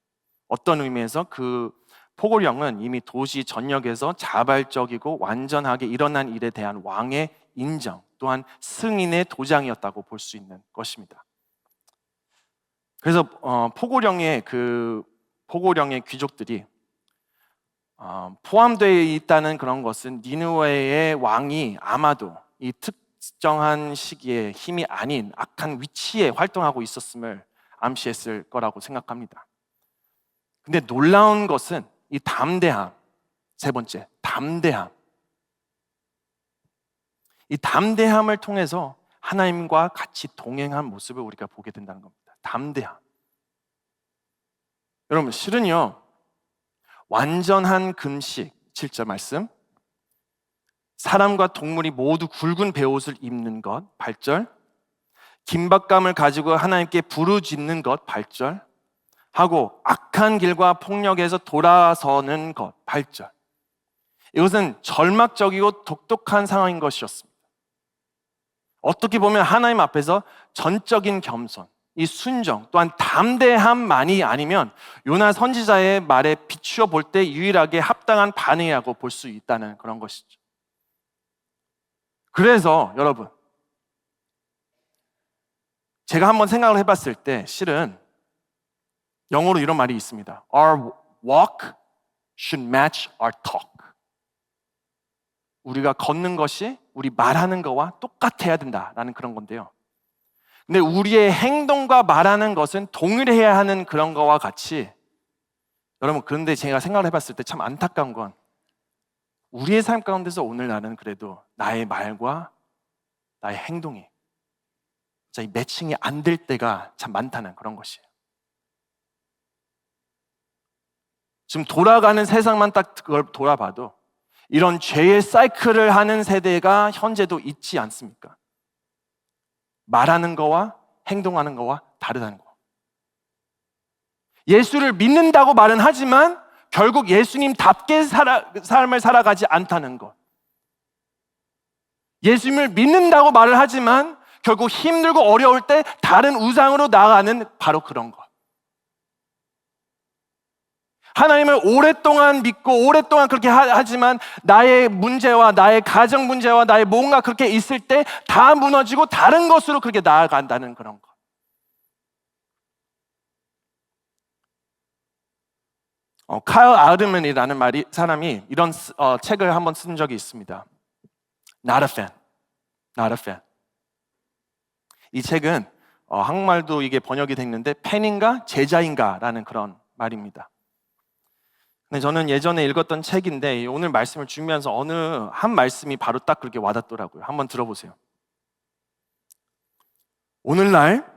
어떤 의미에서 그 포고령은 이미 도시 전역에서 자발적이고 완전하게 일어난 일에 대한 왕의 인정, 또한 승인의 도장이었다고 볼 수 있는 것입니다. 그래서 포고령의 귀족들이 포함되어 있다는 그런 것은 니느웨의 왕이 아마도 이 특정한 시기에 힘이 아닌 악한 위치에 활동하고 있었음을 암시했을 거라고 생각합니다. 근데 놀라운 것은 이 담대함, 세 번째, 담대함. 이 담대함을 통해서 하나님과 같이 동행한 모습을 우리가 보게 된다는 겁니다. 담대함. 여러분, 실은요, 완전한 금식, 7절 말씀, 사람과 동물이 모두 굵은 베옷을 입는 것, 8절, 긴박감을 가지고 하나님께 부르짖는 것, 8절, 하고 악한 길과 폭력에서 돌아서는 것, 8절. 이것은 절망적이고 독특한 상황인 것이었습니다. 어떻게 보면 하나님 앞에서 전적인 겸손, 이 순종, 또한 담대함만이 아니면 요나 선지자의 말에 비추어 볼 때 유일하게 합당한 반응이라고 볼 수 있다는 그런 것이죠. 그래서 여러분, 제가 한번 생각을 해봤을 때 실은 영어로 이런 말이 있습니다. Our walk should match our talk. 우리가 걷는 것이 우리 말하는 거와 똑같아야 된다라는 그런 건데요. 근데 우리의 행동과 말하는 것은 동일해야 하는 그런 거와 같이, 여러분, 그런데 제가 생각을 해봤을 때 참 안타까운 건 우리의 삶 가운데서 오늘 나는 그래도 나의 말과 나의 행동이 이 매칭이 안 될 때가 참 많다는 그런 것이에요. 지금 돌아가는 세상만 딱 그걸 돌아봐도 이런 죄의 사이클을 하는 세대가 현재도 있지 않습니까? 말하는 거와 행동하는 거와 다르다는 거. 예수를 믿는다고 말은 하지만 결국 예수님답게 삶을 살아가지 않다는 것. 예수님을 믿는다고 말을 하지만 결국 힘들고 어려울 때 다른 우상으로 나아가는 바로 그런 것. 하나님을 오랫동안 믿고 오랫동안 그렇게 하지만 나의 문제와 나의 가정 문제와 나의 뭔가 그렇게 있을 때 다 무너지고 다른 것으로 그렇게 나아간다는 그런 것. 카일 아르멘이라는 사람이 이런 책을 한번 쓴 적이 있습니다. Not a fan. Not a fan. 이 책은 한국말도 이게 번역이 됐는데 팬인가 제자인가라는 그런 말입니다. 근데 저는 예전에 읽었던 책인데 오늘 말씀을 준비하면서 어느 한 말씀이 바로 딱 그렇게 와닿더라고요. 한번 들어보세요. 오늘날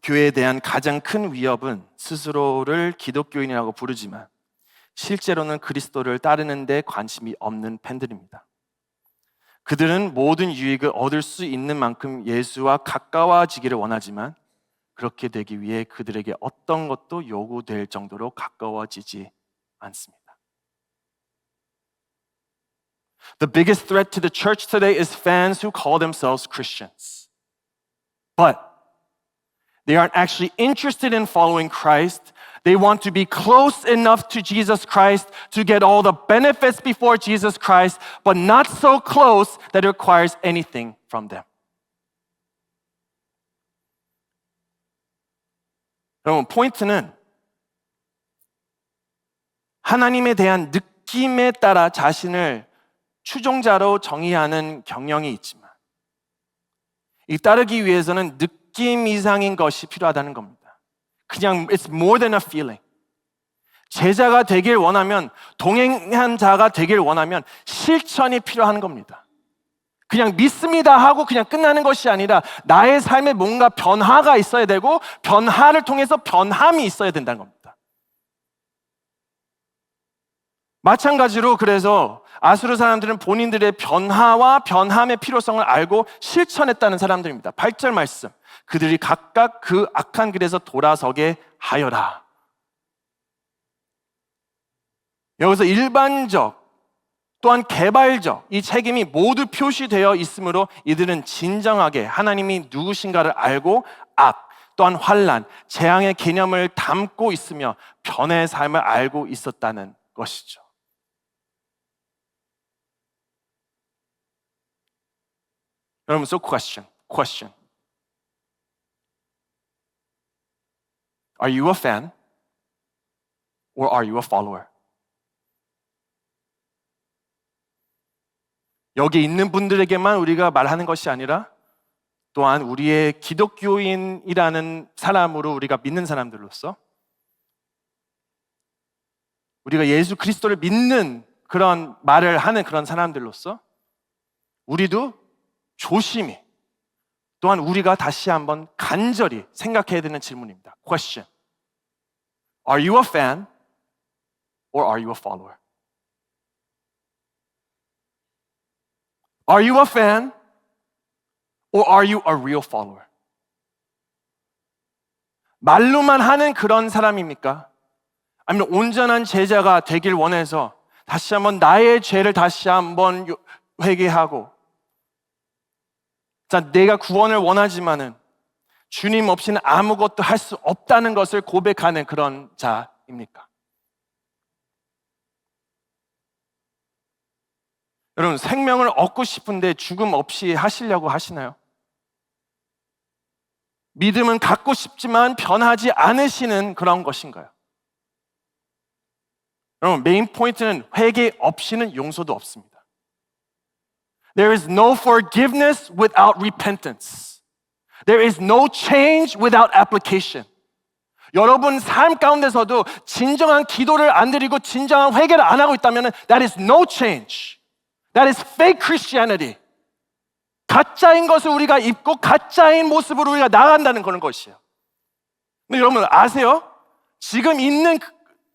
교회에 대한 가장 큰 위협은 스스로를 기독교인이라고 부르지만 실제로는 그리스도를 따르는 데 관심이 없는 팬들입니다. 그들은 모든 유익을 얻을 수 있는 만큼 예수와 가까워지기를 원하지만 그렇게 되기 위해 그들에게 어떤 것도 요구될 정도로 가까워지지 않습니다. The biggest threat to the church today is fans who call themselves Christians. But they aren't actually interested in following Christ. They want to be close enough to Jesus Christ to get all the benefits before Jesus Christ, but not so close that it requires anything from them. 여러분, 포인트는 하나님에 대한 느낌에 따라 자신을 추종자로 정의하는 경영이 있지만 이 따르기 위해서는 느낌 이상인 것이 필요하다는 겁니다. 그냥 it's more than a feeling. 제자가 되길 원하면, 동행한 자가 되길 원하면 실천이 필요한 겁니다. 그냥 믿습니다 하고 그냥 끝나는 것이 아니라 나의 삶에 뭔가 변화가 있어야 되고 변화를 통해서 변함이 있어야 된다는 겁니다. 마찬가지로 그래서 아수르 사람들은 본인들의 변화와 변함의 필요성을 알고 실천했다는 사람들입니다. 8절 말씀, 그들이 각각 그 악한 길에서 돌아서게 하여라. 여기서 일반적 또한 개발적 이 책임이 모두 표시되어 있으므로 이들은 진정하게 하나님이 누구신가를 알고 악 또한 환난, 재앙의 개념을 담고 있으며 변의 삶을 알고 있었다는 것이죠. 여러분, so question. Are you a fan or are you a follower? 여기 있는 분들에게만 우리가 말하는 것이 아니라 또한 우리의 기독교인이라는 사람으로 우리가 믿는 사람들로서 우리가 예수 그리스도를 믿는 그런 말을 하는 그런 사람들로서 우리도 조심히 또한 우리가 다시 한번 간절히 생각해야 되는 질문입니다. Question. Are you a fan or are you a follower? Are you a fan or are you a real follower? 말로만 하는 그런 사람입니까? 아니면 온전한 제자가 되길 원해서 다시 한번 나의 죄를 다시 한번 회개하고 자, 내가 구원을 원하지만은 주님 없이는 아무것도 할 수 없다는 것을 고백하는 그런 자입니까? 여러분, 생명을 얻고 싶은데 죽음 없이 하시려고 하시나요? 믿음은 갖고 싶지만 변하지 않으시는 그런 것인가요? 여러분, 메인 포인트는 회개 없이는 용서도 없습니다. There is no forgiveness without repentance. There is no change without application. 여러분 삶 가운데서도 진정한 기도를 안 드리고 진정한 회개를 안 하고 있다면 that is no change. That is fake Christianity. 가짜인 것을 우리가 입고 가짜인 모습으로 우리가 나간다는 그런 것이에요. 근데 여러분 아세요? 지금 있는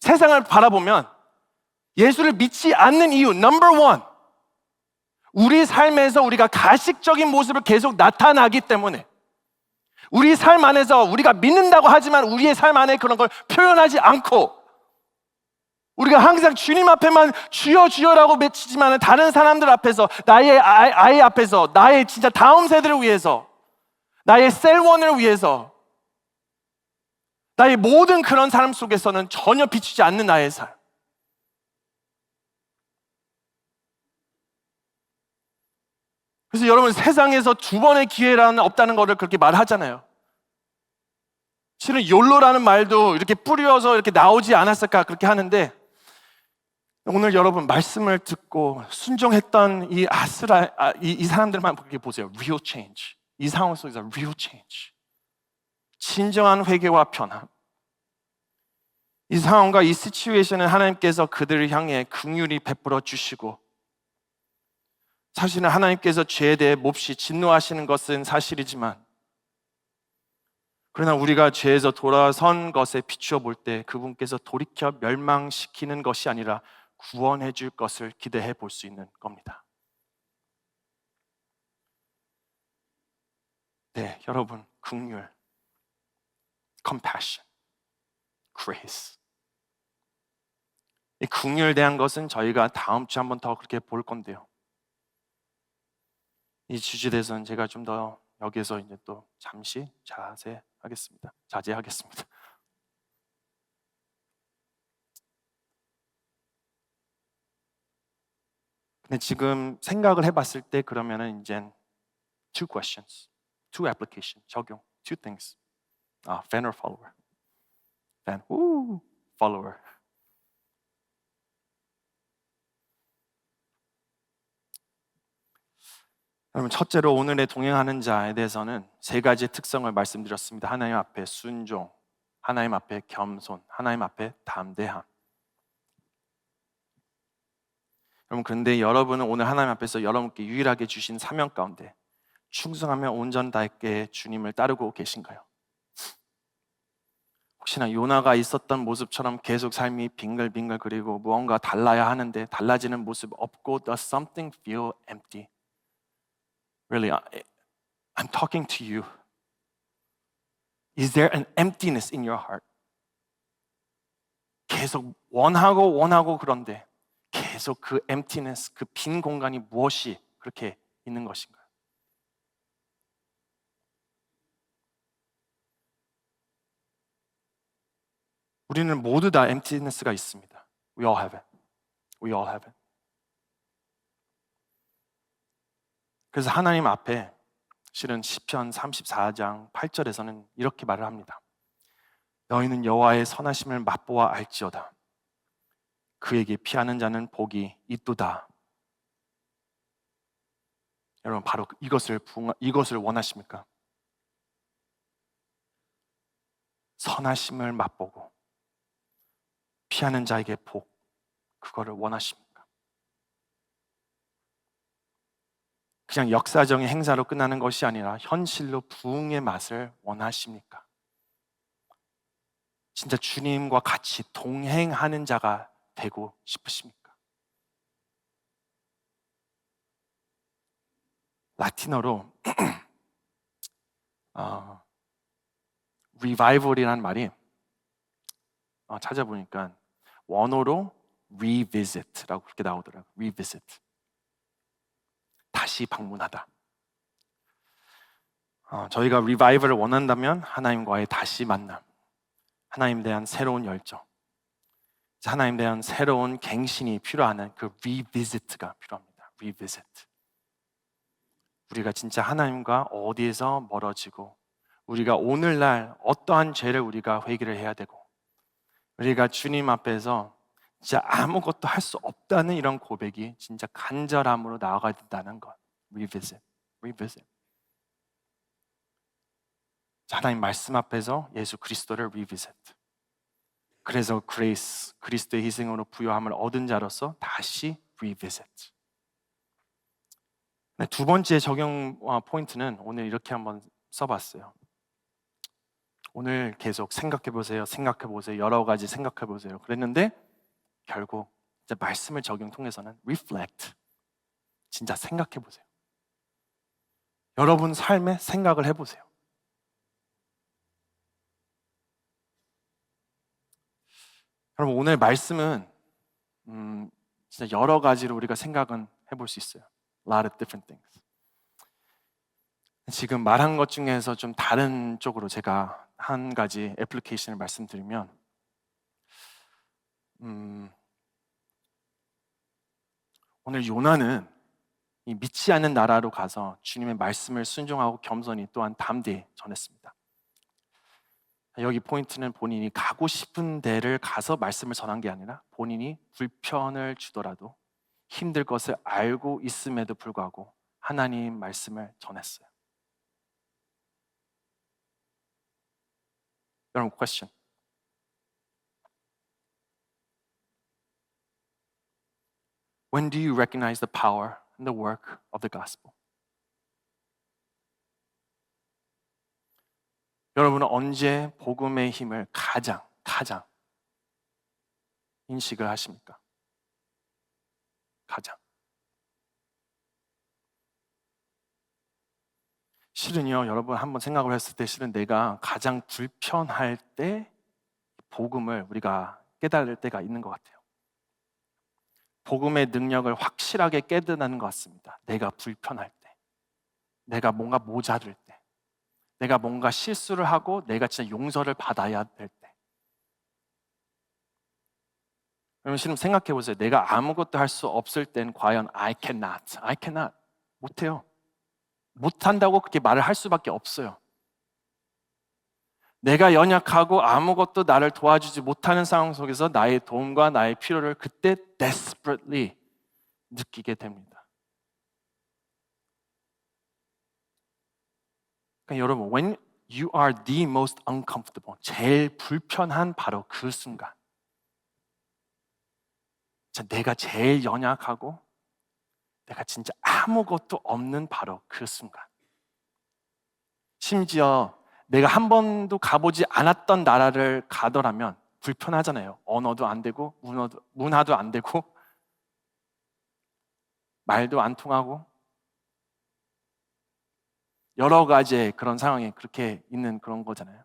세상을 바라보면 예수를 믿지 않는 이유 넘버 원, 우리 삶에서 우리가 가식적인 모습을 계속 나타나기 때문에 우리 삶 안에서 우리가 믿는다고 하지만 우리의 삶 안에 그런 걸 표현하지 않고 우리가 항상 주님 앞에만 주여 주여라고 외치지만 다른 사람들 앞에서 나의 아이 앞에서 나의 진짜 다음 세대를 위해서 나의 셀원을 위해서 나의 모든 그런 삶 속에서는 전혀 비추지 않는 나의 삶. 그래서 여러분 세상에서 두 번의 기회라는 없다는 것을 그렇게 말하잖아요. 실은 욜로라는 말도 이렇게 뿌려서 이렇게 나오지 않았을까 그렇게 하는데 오늘 여러분 말씀을 듣고 순종했던 이 이 사람들만 그렇게 보세요. Real change. 이 상황 속에서 real change. 진정한 회개와 변화. 이 상황과 이 시츄에이션은 하나님께서 그들을 향해 긍휼히 베풀어 주시고 사실은 하나님께서 죄에 대해 몹시 진노하시는 것은 사실이지만 그러나 우리가 죄에서 돌아선 것에 비추어 볼 때 그분께서 돌이켜 멸망시키는 것이 아니라 구원해 줄 것을 기대해 볼 수 있는 겁니다. 네, 여러분, 긍휼, compassion, grace. 이 긍휼에 대한 것은 저희가 다음 주에 한번 더 그렇게 볼 건데요. 이 주제에 대해서는 제가 좀 더 여기에서 이제 또 잠시 자제하겠습니다. 근데 지금 생각을 해봤을 때 그러면은 이제 two questions, two application, 적용, two things. Fan or follower? Fan, follower. 여러분, 첫째로 오늘의 동행하는 자에 대해서는 세 가지 특성을 말씀드렸습니다. 하나님 앞에 순종, 하나님 앞에 겸손, 하나님 앞에 담대함. 여러분, 그런데 여러분은 오늘 하나님 앞에서 여러분께 유일하게 주신 사명 가운데 충성하며 온전 다하게 주님을 따르고 계신가요? 혹시나 요나가 있었던 모습처럼 계속 삶이 빙글빙글거리고 무언가 달라야 하는데 달라지는 모습 없고 does something feel empty? Really, I'm talking to you. Is there an emptiness in your heart? 계속 원하고 그런데 계속 그 emptiness, 그 빈 공간이 무엇이 그렇게 있는 것인가요? 우리는 모두 다 emptiness가 있습니다. We all have it. We all have it. 그래서 하나님 앞에 실은 시편 34장 8절에서는 이렇게 말을 합니다. 너희는 여호와의 선하심을 맛보아 알지어다. 그에게 피하는 자는 복이 있도다. 여러분, 바로 이것을 원하십니까? 선하심을 맛보고 피하는 자에게 복, 그거를 원하십니까? 그냥 역사적인 행사로 끝나는 것이 아니라 현실로 부흥의 맛을 원하십니까? 진짜 주님과 같이 동행하는 자가 되고 싶으십니까? 라틴어로 revival이라는 말이 찾아보니까 원어로 revisit라고 그렇게 나오더라고요. revisit. 다시 방문하다. 저희가 revival을 원한다면 하나님과의 다시 만남, 하나님에 대한 새로운 열정, 하나님에 대한 새로운 갱신이 필요한 그 revisit가 필요합니다. revisit. 우리가 진짜 하나님과 어디에서 멀어지고 우리가 오늘날 어떠한 죄를 우리가 회개를 해야 되고 우리가 주님 앞에서 진짜 아무것도 할 수 없다는 이런 고백이 진짜 간절함으로 나아가야 된다는 것. revisit. 하나님 말씀 앞에서 예수 그리스도를 revisit. 그래서 grace, 그리스도의 희생으로 부요함을 얻은 자로서 다시 revisit. 두 번째 적용 포인트는 오늘 이렇게 한번 써봤어요. 오늘 계속 생각해 보세요. 여러 가지 생각해 보세요. 그랬는데 결국 이제 말씀을 적용 통해서는 reflect. 진짜 생각해 보세요. 여러분 삶에 생각을 해 보세요. 여러분, 오늘 말씀은 진짜 여러 가지로 우리가 생각은 해볼 수 있어요. A lot of different things. 지금 말한 것 중에서 좀 다른 쪽으로 제가 한 가지 애플리케이션을 말씀드리면 오늘 요나는 이 믿지 않는 나라로 가서 주님의 말씀을 순종하고 겸손히 또한 담대히 전했습니다. 여기 포인트는 본인이 가고 싶은 데를 가서 말씀을 전한 게 아니라 본인이 불편을 주더라도 힘들 것을 알고 있음에도 불구하고 하나님 말씀을 전했어요. 여러분, question. When do you recognize the power and the work of the gospel? 여러분은 언제 복음의 힘을 가장 인식을 하십니까? 가장. 실은요, 여러분 한번 생각을 했을 때 실은 내가 가장 불편할 때 복음을 우리가 깨달을 때가 있는 것 같아요. 복음의 능력을 확실하게 깨닫는 것 같습니다. 내가 불편할 때, 내가 뭔가 모자랄 때, 내가 뭔가 실수를 하고 내가 진짜 용서를 받아야 될 때. 여러분 지금 생각해 보세요. 내가 아무것도 할 수 없을 땐 과연 I cannot 못해요. 못한다고 그렇게 말을 할 수밖에 없어요. 내가 연약하고 아무것도 나를 도와주지 못하는 상황 속에서 나의 도움과 나의 필요를 그때 desperately 느끼게 됩니다. 그러니까 여러분, when you are the most uncomfortable, 제일 불편한 바로 그 순간, 내가 제일 연약하고 내가 진짜 아무것도 없는 바로 그 순간, 심지어 내가 한 번도 가보지 않았던 나라를 가더라면 불편하잖아요. 언어도 안 되고 문화도 안 되고 말도 안 통하고 여러 가지의 그런 상황에 그렇게 있는 그런 거잖아요.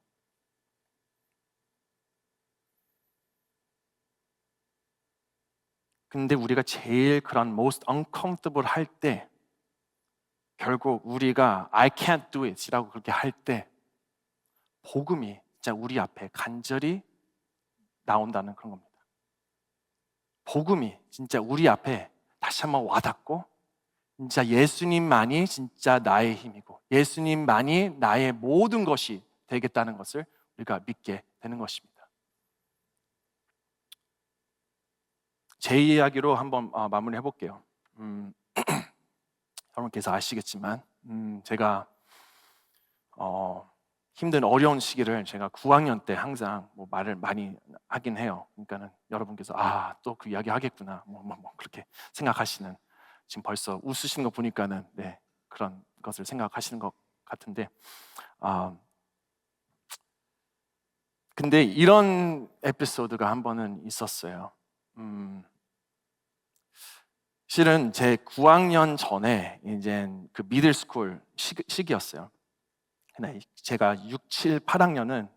근데 우리가 제일 그런 most uncomfortable 할 때, 결국 우리가 I can't do it 이라고 그렇게 할 때 복음이 진짜 우리 앞에 간절히 나온다는 그런 겁니다. 복음이 진짜 우리 앞에 다시 한번 와닿고 진짜 예수님만이 진짜 나의 힘이고 예수님만이 나의 모든 것이 되겠다는 것을 우리가 믿게 되는 것입니다. 제 이야기로 한번 마무리해 볼게요. 여러분께서 아시겠지만 제가 힘든 어려운 시기를 제가 9학년 때 항상 뭐 말을 많이 하긴 해요. 그러니까는 여러분께서 또 그 이야기 하겠구나 뭐 그렇게 생각하시는, 지금 벌써 웃으시는 거 보니까는 네, 그런 것을 생각하시는 것 같은데 근데 이런 에피소드가 한 번은 있었어요. 실은 제 9학년 전에 이제 그 미들스쿨 시기였어요. 근데 제가 6, 7, 8학년은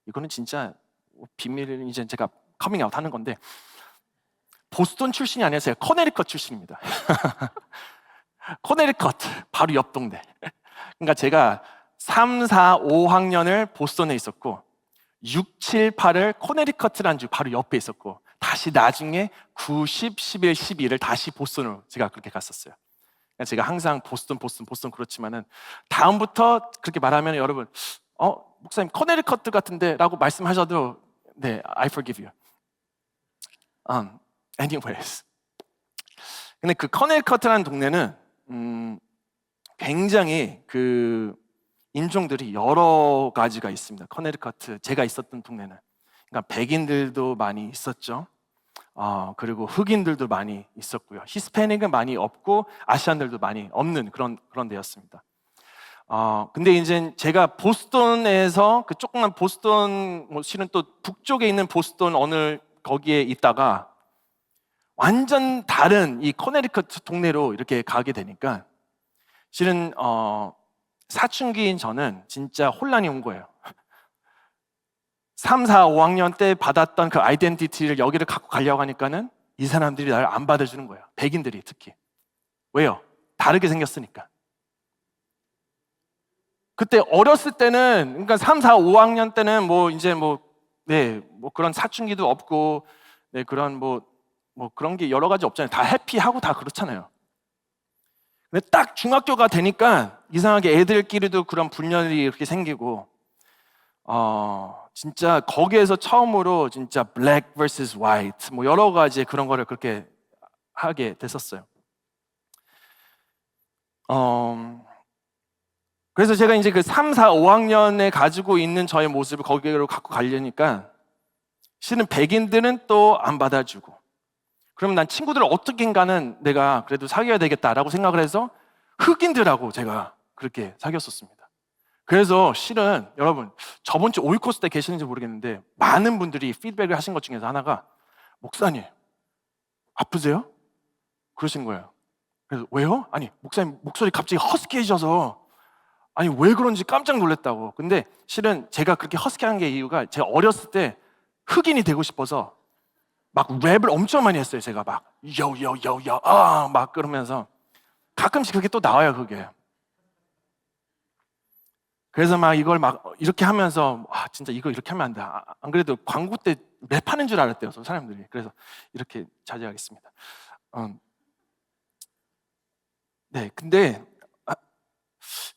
이거는 진짜 비밀을 이제 제가 커밍아웃 하는 건데 보스턴 출신이 아니라 제가 커네리컷 출신입니다. 커네리컷 바로 옆 동네. 그러니까 제가 3, 4, 5학년을 보스턴에 있었고 6, 7, 8을 커네리컷이라는 주 바로 옆에 있었고 다시 나중에 9, 10, 11, 12를 다시 보스턴으로 제가 그렇게 갔었어요. 그러니까 제가 항상 보스턴 그렇지만은 다음부터 그렇게 말하면 여러분 목사님 커네리컷 같은데 라고 말씀하셔도 네, I forgive you. Anyways, 근데 그 커네리컷이라는 동네는 굉장히 그 인종들이 여러 가지가 있습니다. 커네리컷 제가 있었던 동네는 그러니까 백인들도 많이 있었죠. 그리고 흑인들도 많이 있었고요. 히스패닉은 많이 없고 아시안들도 많이 없는 그런 데였습니다. 근데 이제 제가 보스턴에서 그 조그만 보스턴 실은 또 북쪽에 있는 보스턴 어느 거기에 있다가 완전 다른 이 커네리컷 동네로 이렇게 가게 되니까 실은 사춘기인 저는 진짜 혼란이 온 거예요. 3, 4, 5학년 때 받았던 그 아이덴티티를 여기를 갖고 가려고 하니까는 이 사람들이 나를 안 받아주는 거예요. 백인들이 특히. 왜요? 다르게 생겼으니까. 그때 어렸을 때는, 그러니까 3, 4, 5학년 때는 그런 사춘기도 없고, 네, 그런 그런 게 여러 가지 없잖아요. 다 해피하고 다 그렇잖아요. 근데 딱 중학교가 되니까 이상하게 애들끼리도 그런 분열이 이렇게 생기고, 진짜 거기에서 처음으로 진짜 black versus white 여러 가지 그런 거를 그렇게 하게 됐었어요. 그래서 제가 이제 그 3, 4, 5학년에 가지고 있는 저의 모습을 거기로 갖고 가려니까 실은 백인들은 또 안 받아주고, 그럼 난 친구들을 어떻게인가는 내가 그래도 사귀어야 되겠다라고 생각을 해서 흑인들하고 제가 그렇게 사귀었었습니다. 그래서 실은 여러분 저번 주 오이코스 때 계시는지 모르겠는데 많은 분들이 피드백을 하신 것 중에서 하나가 목사님 아프세요? 그러신 거예요. 그래서 왜요? 아니 목사님 목소리 갑자기 허스키해져서 아니 왜 그런지 깜짝 놀랐다고. 근데 실은 제가 그렇게 허스키한 게 이유가 제가 어렸을 때 흑인이 되고 싶어서 막 랩을 엄청 많이 했어요. 제가 막 요요요요 막 그러면서 가끔씩 그게 또 나와요 그게. 그래서 막 이걸 막 이렇게 하면서 진짜 이거 이렇게 하면 안 돼. 안 그래도 광고 때 랩하는 줄 알았대요 사람들이. 그래서 이렇게 자제하겠습니다. 네, 근데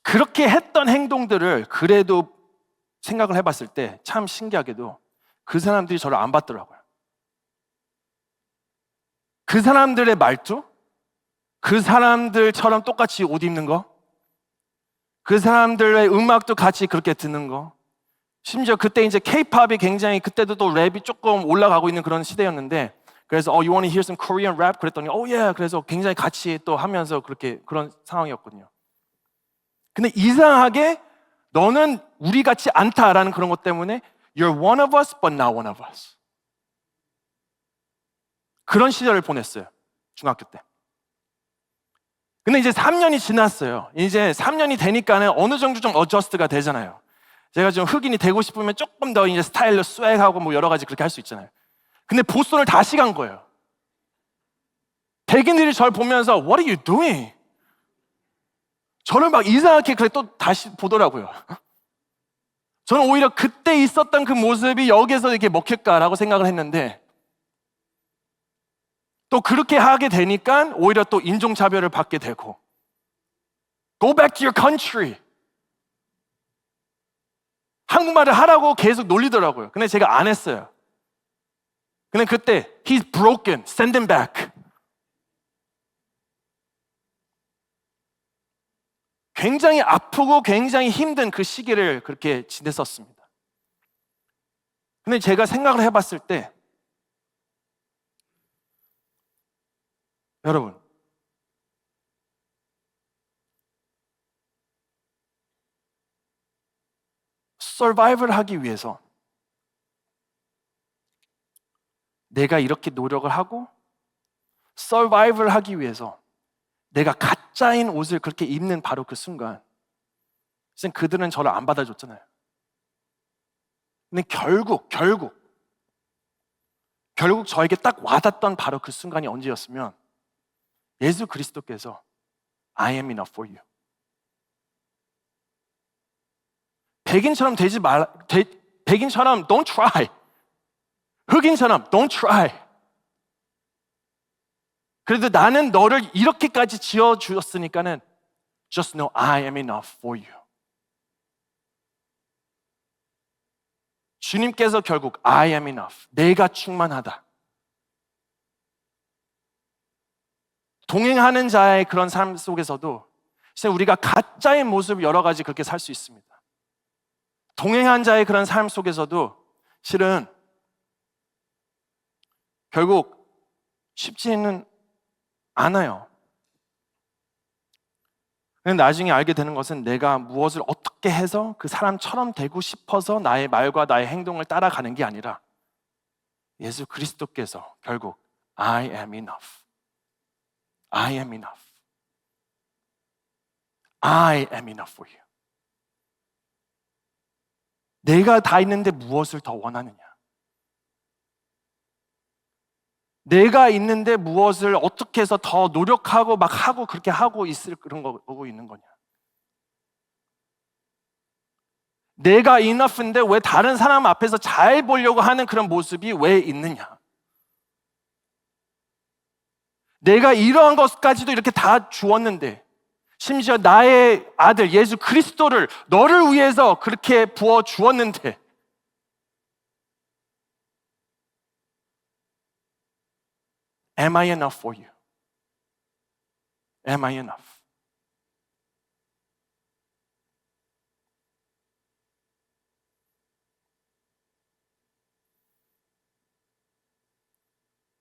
그렇게 했던 행동들을 그래도 생각을 해봤을 때 참 신기하게도 그 사람들이 저를 안 받더라고요. 그 사람들의 말투, 그 사람들처럼 똑같이 옷 입는 거, 그 사람들의 음악도 같이 그렇게 듣는 거, 심지어 그때 이제 K-팝이 굉장히 그때도 또 랩이 조금 올라가고 있는 그런 시대였는데, 그래서 you want to hear some Korean rap? 그랬더니 yeah. 그래서 굉장히 같이 또 하면서 그렇게 그런 상황이었거든요. 근데 이상하게 너는 우리 같지 않다라는 그런 것 때문에 you're one of us but not one of us. 그런 시절을 보냈어요. 중학교 때. 근데 이제 3년이 지났어요. 이제 3년이 되니까는 어느 정도 좀 어저스트가 되잖아요. 제가 좀 흑인이 되고 싶으면 조금 더 이제 스타일로 스웩하고 뭐 여러 가지 그렇게 할 수 있잖아요. 근데 보스턴을 다시 간 거예요. 백인들이 저를 보면서 What are you doing? 저를 막 이상하게 그래 또 다시 보더라고요. 저는 오히려 그때 있었던 그 모습이 여기에서 이렇게 먹힐까라고 생각을 했는데 또 그렇게 하게 되니까 오히려 또 인종차별을 받게 되고 Go back to your country. 한국말을 하라고 계속 놀리더라고요. 근데 제가 안 했어요. 근데 그때 He's broken. Send him back. 굉장히 아프고 굉장히 힘든 그 시기를 그렇게 지냈었습니다. 근데 제가 생각을 해봤을 때 여러분 서바이벌 하기 위해서 내가 이렇게 노력을 하고 서바이벌 하기 위해서 내가 가짜인 옷을 그렇게 입는 바로 그 순간 선생님 그들은 저를 안 받아줬잖아요. 근데 결국 저에게 딱 와닿던 바로 그 순간이 언제였으면 예수 그리스도께서 I am enough for you. 백인처럼 되지 말라. 백인처럼 don't try. 흑인처럼 don't try. 그래도 나는 너를 이렇게까지 지어주었으니까는 just know I am enough for you. 주님께서 결국 I am enough. 내가 충만하다. 동행하는 자의 그런 삶 속에서도 우리가 가짜의 모습 여러 가지 그렇게 살 수 있습니다. 동행한 자의 그런 삶 속에서도 실은 결국 쉽지는 않아요. 근데 나중에 알게 되는 것은 내가 무엇을 어떻게 해서 그 사람처럼 되고 싶어서 나의 말과 나의 행동을 따라가는 게 아니라 예수 그리스도께서 결국 I am enough. I am enough. I am enough for you. 내가 다 있는데 무엇을 더 원하느냐? 내가 있는데 무엇을 어떻게 해서 더 노력하고 막 하고 그렇게 하고 있을 그런 거고 있는 거냐? 내가 enough인데 왜 다른 사람 앞에서 잘 보려고 하는 그런 모습이 왜 있느냐? 내가 이러한 것까지도 이렇게 다 주었는데 심지어 나의 아들 예수 그리스도를 너를 위해서 그렇게 부어 주었는데 Am I enough for you? Am I enough?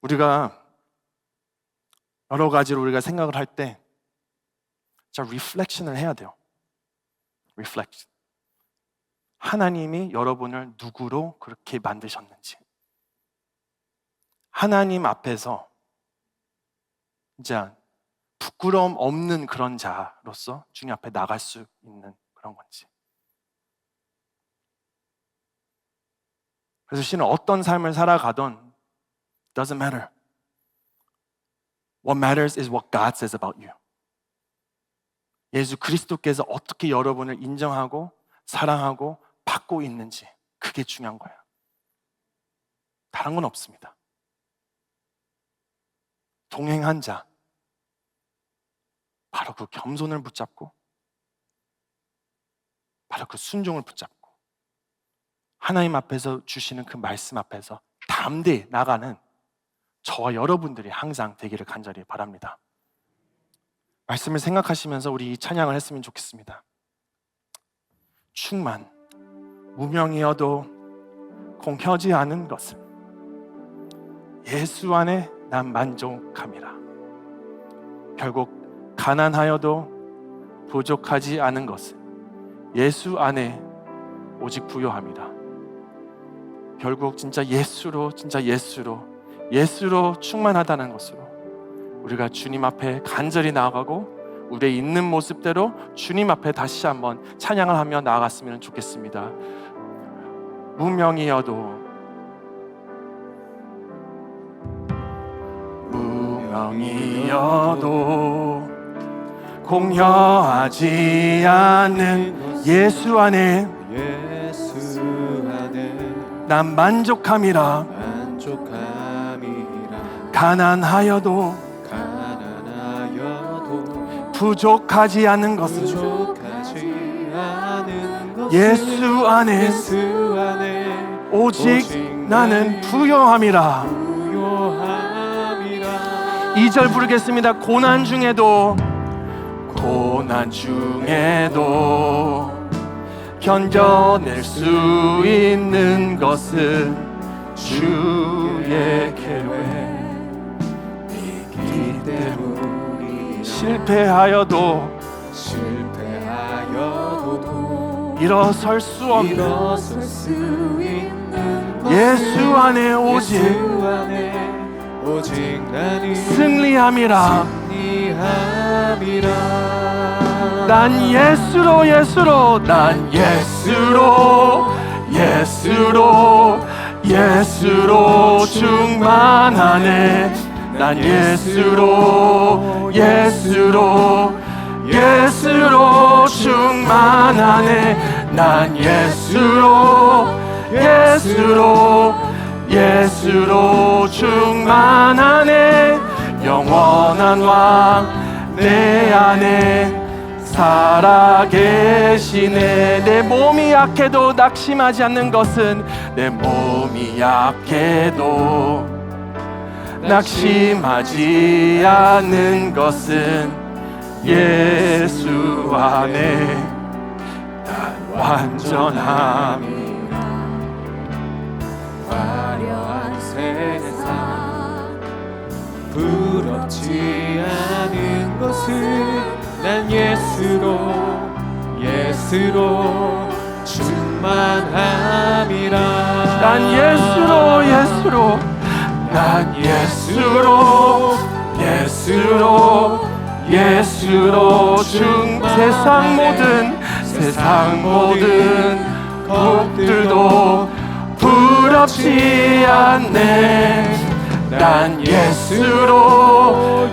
우리가 여러 가지로 우리가 생각을 할 때 자, 리플렉션을 해야 돼요. 리플렉션. 하나님이 여러분을 누구로 그렇게 만드셨는지, 하나님 앞에서 진짜 부끄러움 없는 그런 자로서 주님 앞에 나갈 수 있는 그런 건지. 그래서 신은 어떤 삶을 살아가던 doesn't matter. What matters is what God says about you. 예수 그리스도께서 어떻게 여러분을 인정하고 사랑하고 받고 있는지, 그게 중요한 거예요. 다른 건 없습니다. 동행한 자, 바로 그 겸손을 붙잡고, 바로 그 순종을 붙잡고, 하나님 앞에서 주시는 그 말씀 앞에서 담대히 나가는 저와 여러분들이 항상 되기를 간절히 바랍니다. 말씀을 생각하시면서 우리 이 찬양을 했으면 좋겠습니다. 충만, 무명이어도 공허지 않은 것을 예수 안에 난 만족함이라. 결국 가난하여도 부족하지 않은 것을 예수 안에 오직 부요함이라. 결국 진짜 예수로 충만하다는 것으로 우리가 주님 앞에 간절히 나아가고 우리의 있는 모습대로 주님 앞에 다시 한번 찬양을 하며 나아갔으면 좋겠습니다. 무명이어도 공허하지 않는 예수 안에 난 만족함이라. 가난하여도 부족하지 않은 것을 예수 안에 오직 나는 부요함이라. 2절 부르겠습니다. 고난 중에도 견뎌낼 수 있는 것은 주의 계획이기 때문이라. 실패하여도 일어설 수 없는 예수 안에 오직 승리함이라. 난 예수로 충만하네. 난 예수로 충만하네. 난 예수로 충만하네. 영원한 왕 내 안에 살아계시네. 내 몸이 약해도 낙심하지 않는 것은 내 몸이 약해도 낙심하지 않는 것은 예수 안에 난 완전함이라. 화려한 세상 부럽지 않은 것은 난 예수로 충만함이라. 난 예수로 세상 모든 것들도 부럽지 않네. 난 예수로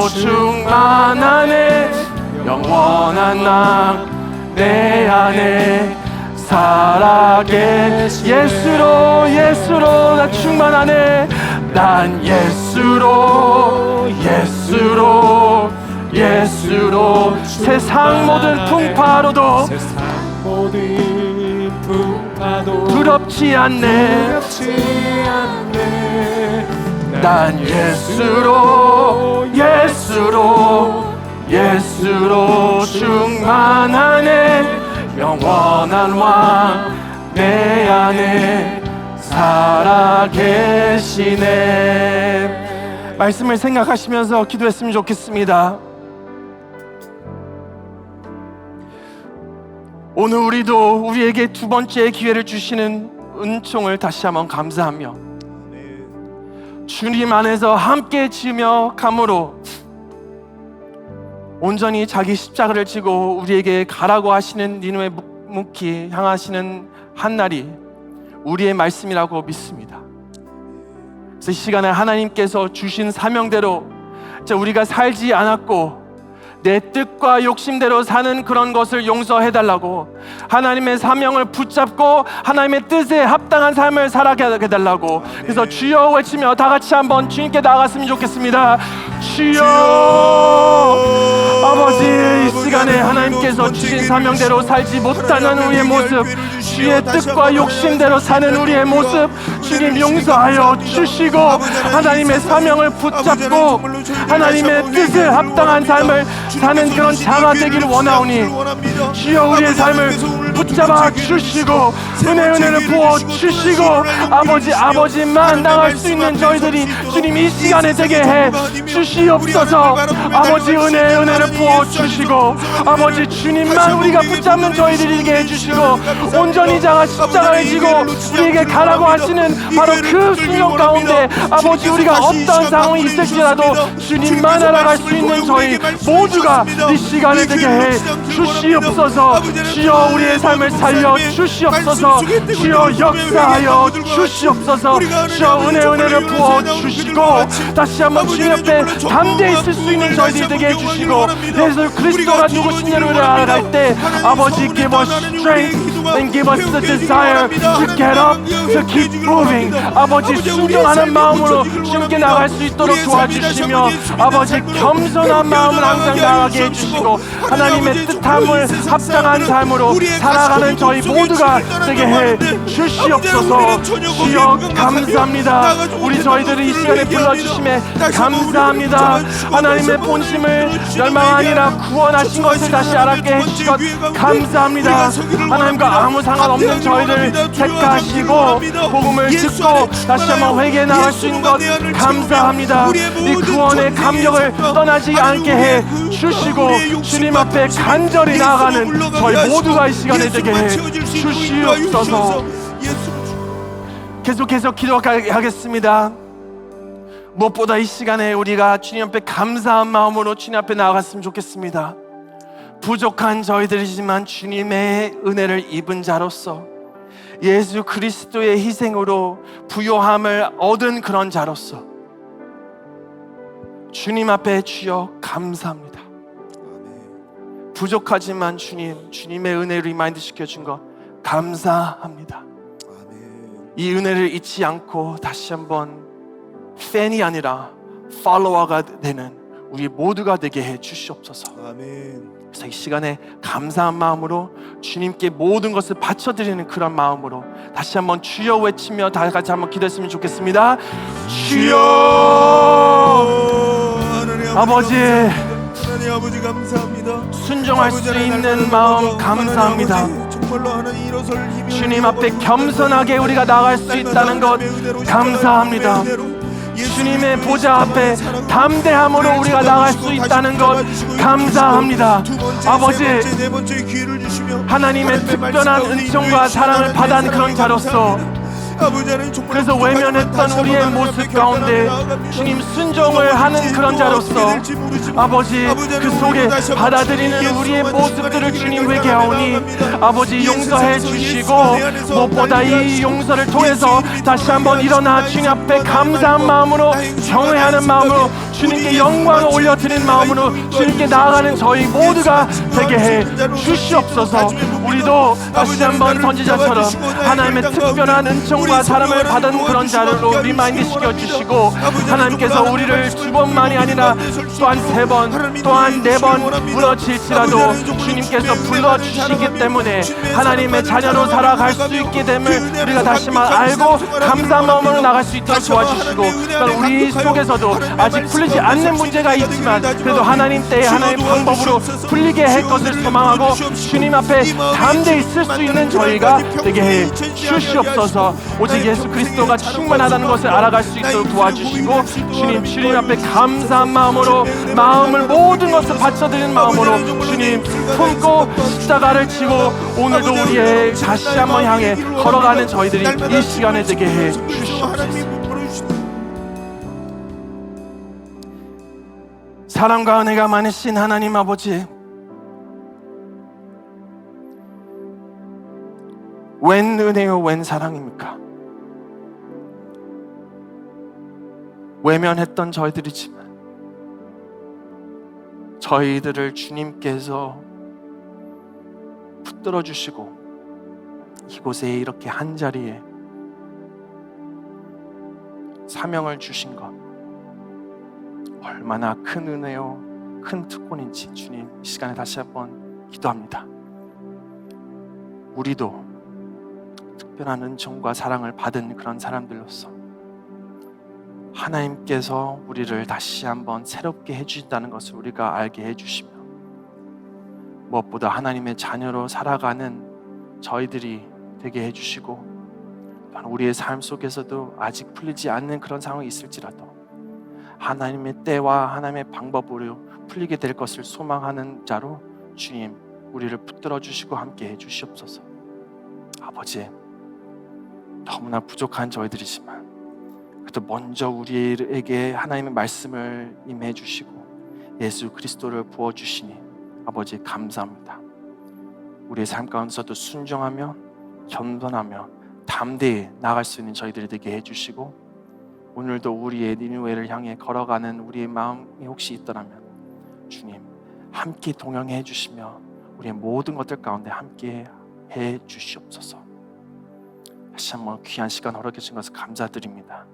충만하네. 영원한 왕 내 안에 살아계시. 예수로 나 충만하네. 난 예수로 세상 모든 풍파로도 부럽지 않네. 난 예수로 충만하네. 영원한 왕 내 안에 살아계시네. 말씀을 생각하시면서 기도했으면 좋겠습니다. 오늘 우리도 우리에게 두 번째 기회를 주시는 은총을 다시 한번 감사하며 주님 안에서 함께 지으며 감으로 온전히 자기 십자가를 지고 우리에게 가라고 하시는 니누의 묵히 향하시는 한날이 우리의 말씀이라고 믿습니다. 그래서 이 시간에 하나님께서 주신 사명대로 우리가 살지 않았고 내 뜻과 욕심대로 사는 그런 것을 용서해달라고, 하나님의 사명을 붙잡고 하나님의 뜻에 합당한 삶을 살아가게 해달라고. 그래서 주여 외치며 다 같이 한번 주님께 나아갔으면 좋겠습니다. 주여. 아버지, 이 시간에 하나님께서 주신 사명대로 살지 못하는 우리의 모습, 주의 뜻과 욕심대로 사는 우리의 모습 주님 용서하여 주시고, 하나님의 사명을 붙잡고 하나님의 뜻에 합당한 삶을 사는 그런 자가 되기를 원하오니 주여 우리의 삶을 붙잡아 주시고 은혜를 부어 주시고, 아버지만 나갈 수 있는 저희들이 주님 이 시간에 되게 해 주시옵소서. 아버지 은혜를 부어 주시고, 아버지 주님만 우리가 붙잡는 저희들이 되게 해 주시고, 온전히 자가 십자가를 지고 우리에게 가라고 하시는 바로 그 순간 가운데 아버지 우리가 어떤 상황이 있을지라도 주님만 알아갈 수 있는 저희 모두가 이 시간에 되게 해 주시옵소서. 주여 우리의 삶을 살려 주시옵소서. 주여 역사하여 주시옵소서. 주여 은혜를 부어 주시고, 다시 한번 주님 앞에 담대히 있을 수 있는 저희들이 되게 해주시고, 예수 그리스도가 누구신지를 알아갈 때 아버지 give us strength and give us the desire to get up, to keep moving. 아버지 순종하는 마음으로 주님께 나갈 수 있도록 도와주시며, 아버지 겸손한 마음을 항상 나가게 해주시고, 하나님의 뜻함을 합당한 삶으로 살아가는 저희 모두가 되게 해 주시옵소서. 주여 감사합니다. 우리 저희들을 이 시간에 불러주심에 감사합니다. 하나님의 본심을 멸망 아니라 구원하신 것을 다시 알았게 해주신 것 감사합니다. 하나님과 아무 상관없는 저희를 택하시고 복음을 듣고 다시 한번 회개에 나갈 수 있는 것 감사합니다. 이 구원의 감격을 떠나지 않게 해 주시고, 주님 앞에 간절히 나아가는 저희 모두가 이 시간에 되게 해 주시옵소서. 계속해서 기도하겠습니다. 무엇보다 이 시간에 우리가 주님 앞에 감사한 마음으로 주님 앞에 나아갔으면 좋겠습니다. 부족한 저희들이지만 주님의 은혜를 입은 자로서, 예수 그리스도의 희생으로 부요함을 얻은 그런 자로서 주님 앞에 주여 감사합니다. 부족하지만 주님의 은혜를 리마인드 시켜준 것 감사합니다. 이 은혜를 잊지 않고 다시 한번 팬이 아니라 팔로워가 되는 우리 모두가 되게 해 주시옵소서. 그래서 이 시간에 감사한 마음으로 주님께 모든 것을 바쳐드리는 그런 마음으로 다시 한번 주여 외치며 다 같이 한번 기도했으면 좋겠습니다. 주여. 아버지, 아버지 감사합니다. 순종할 수 있는 마음 감사합니다. 주님 앞에 겸손하게 우리가 나갈 수 있다는 것 감사합니다. 주님의 보좌 앞에 담대함으로 우리가 나갈 수 있다는 것 감사합니다. 아버지, 하나님의 특별한 은총과 사랑을 받은 그런 자로서, 그래서 외면했던 우리의 모습 가운데 주님 순종을 하는 그런 자로서 아버지 그 속에 받아들이는 우리의 모습들을 주님 회개하오니 아버지 용서해 주시고, 무엇보다 이 용서를 통해서 다시 한번 일어나 주님 앞에 감사한 마음으로, 경외하는 마음으로, 주님께 영광을 올려드리는 마음으로 주님께 나아가는 저희 모두가 되게 해 주시옵소서. 우리도 다시 한번 선지자처럼 하나님의 특별한 은총과 사랑을 받은 그런 자로 리마인드 시켜주시고, 하나님께서 우리를 두 번만이 아니라 또한 세 번, 또한 네 번 부러질지라도 주님께서 불러주시기 때문에 하나님의 자녀로 살아갈 수 있게 됨을 우리가 다시만 알고 감사한 마음으로 나갈 수 있도록 도와주시고, 우리 속에서도 아직 풀리지 않는 문제가 있지만 그래도 하나님 때에 하나님 방법으로 풀리게 할 것을 소망하고 주님 앞에 담대히 쓸 수 있는 저희가 되게 해 주시옵소서. 오직 예수 그리스도가 충만하다는 것을 알아갈 수 있도록 도와주시고, 주님 앞에 감사한 마음으로 마음을 모든 것을 바쳐드리는 마음으로 주님 품고 십자가를 지고 오늘도 우리의 다시 한번 향해 걸어가는 저희들이 이 시간에 되게 해 주시옵소서. 사랑과 은혜가 많으신 하나님 아버지, 웬 은혜요 웬 사랑입니까? 외면했던 저희들이지만 저희들을 주님께서 붙들어 주시고 이곳에 이렇게 한자리에 사명을 주신 것, 얼마나 큰 은혜요 큰 특권인지 주님 이 시간에 다시 한번 기도합니다. 우리도 특별한 은총과 사랑을 받은 그런 사람들로서 하나님께서 우리를 다시 한번 새롭게 해주신다는 것을 우리가 알게 해주시며, 무엇보다 하나님의 자녀로 살아가는 저희들이 되게 해주시고, 우리의 삶 속에서도 아직 풀리지 않는 그런 상황이 있을지라도 하나님의 때와 하나님의 방법으로 풀리게 될 것을 소망하는 자로 주님 우리를 붙들어 주시고 함께 해 주시옵소서. 아버지, 너무나 부족한 저희들이지만 그래도 먼저 우리에게 하나님의 말씀을 임해 주시고 예수 그리스도를 부어 주시니 아버지 감사합니다. 우리의 삶 가운데서도 순종하며 겸손하며 담대히 나아갈 수 있는 저희들이 되게 해주시고, 오늘도 우리의 니느웨를 향해 걸어가는 우리의 마음이 혹시 있더라면 주님 함께 동행해 주시며 우리의 모든 것들 가운데 함께 해 주시옵소서. 다시 한번 귀한 시간 허락해 주신 것을 감사드립니다.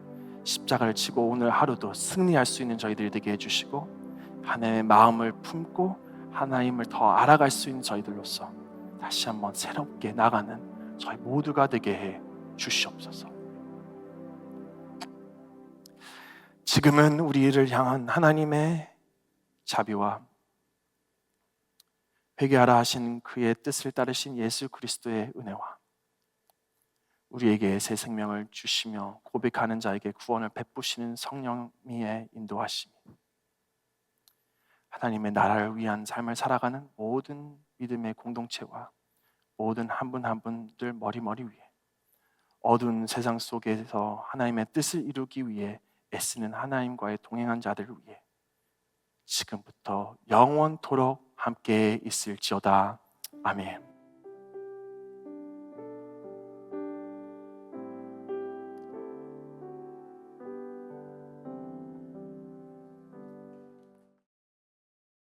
십자가를 지고 오늘 하루도 승리할 수 있는 저희들이 되게 해주시고, 하나님의 마음을 품고 하나님을 더 알아갈 수 있는 저희들로서 다시 한번 새롭게 나가는 저희 모두가 되게 해 주시옵소서. 지금은 우리를 향한 하나님의 자비와 회개하라 하신 그의 뜻을 따르신 예수 그리스도의 은혜와 우리에게 새 생명을 주시며 고백하는 자에게 구원을 베푸시는 성령님의 인도하심이 하나님의 나라를 위한 삶을 살아가는 모든 믿음의 공동체와 모든 한 분 한 분들 머리 위에 어두운 세상 속에서 하나님의 뜻을 이루기 위해 애쓰는 하나님과의 동행한 자들을 위해 지금부터 영원토록 함께 있을지어다. 아멘.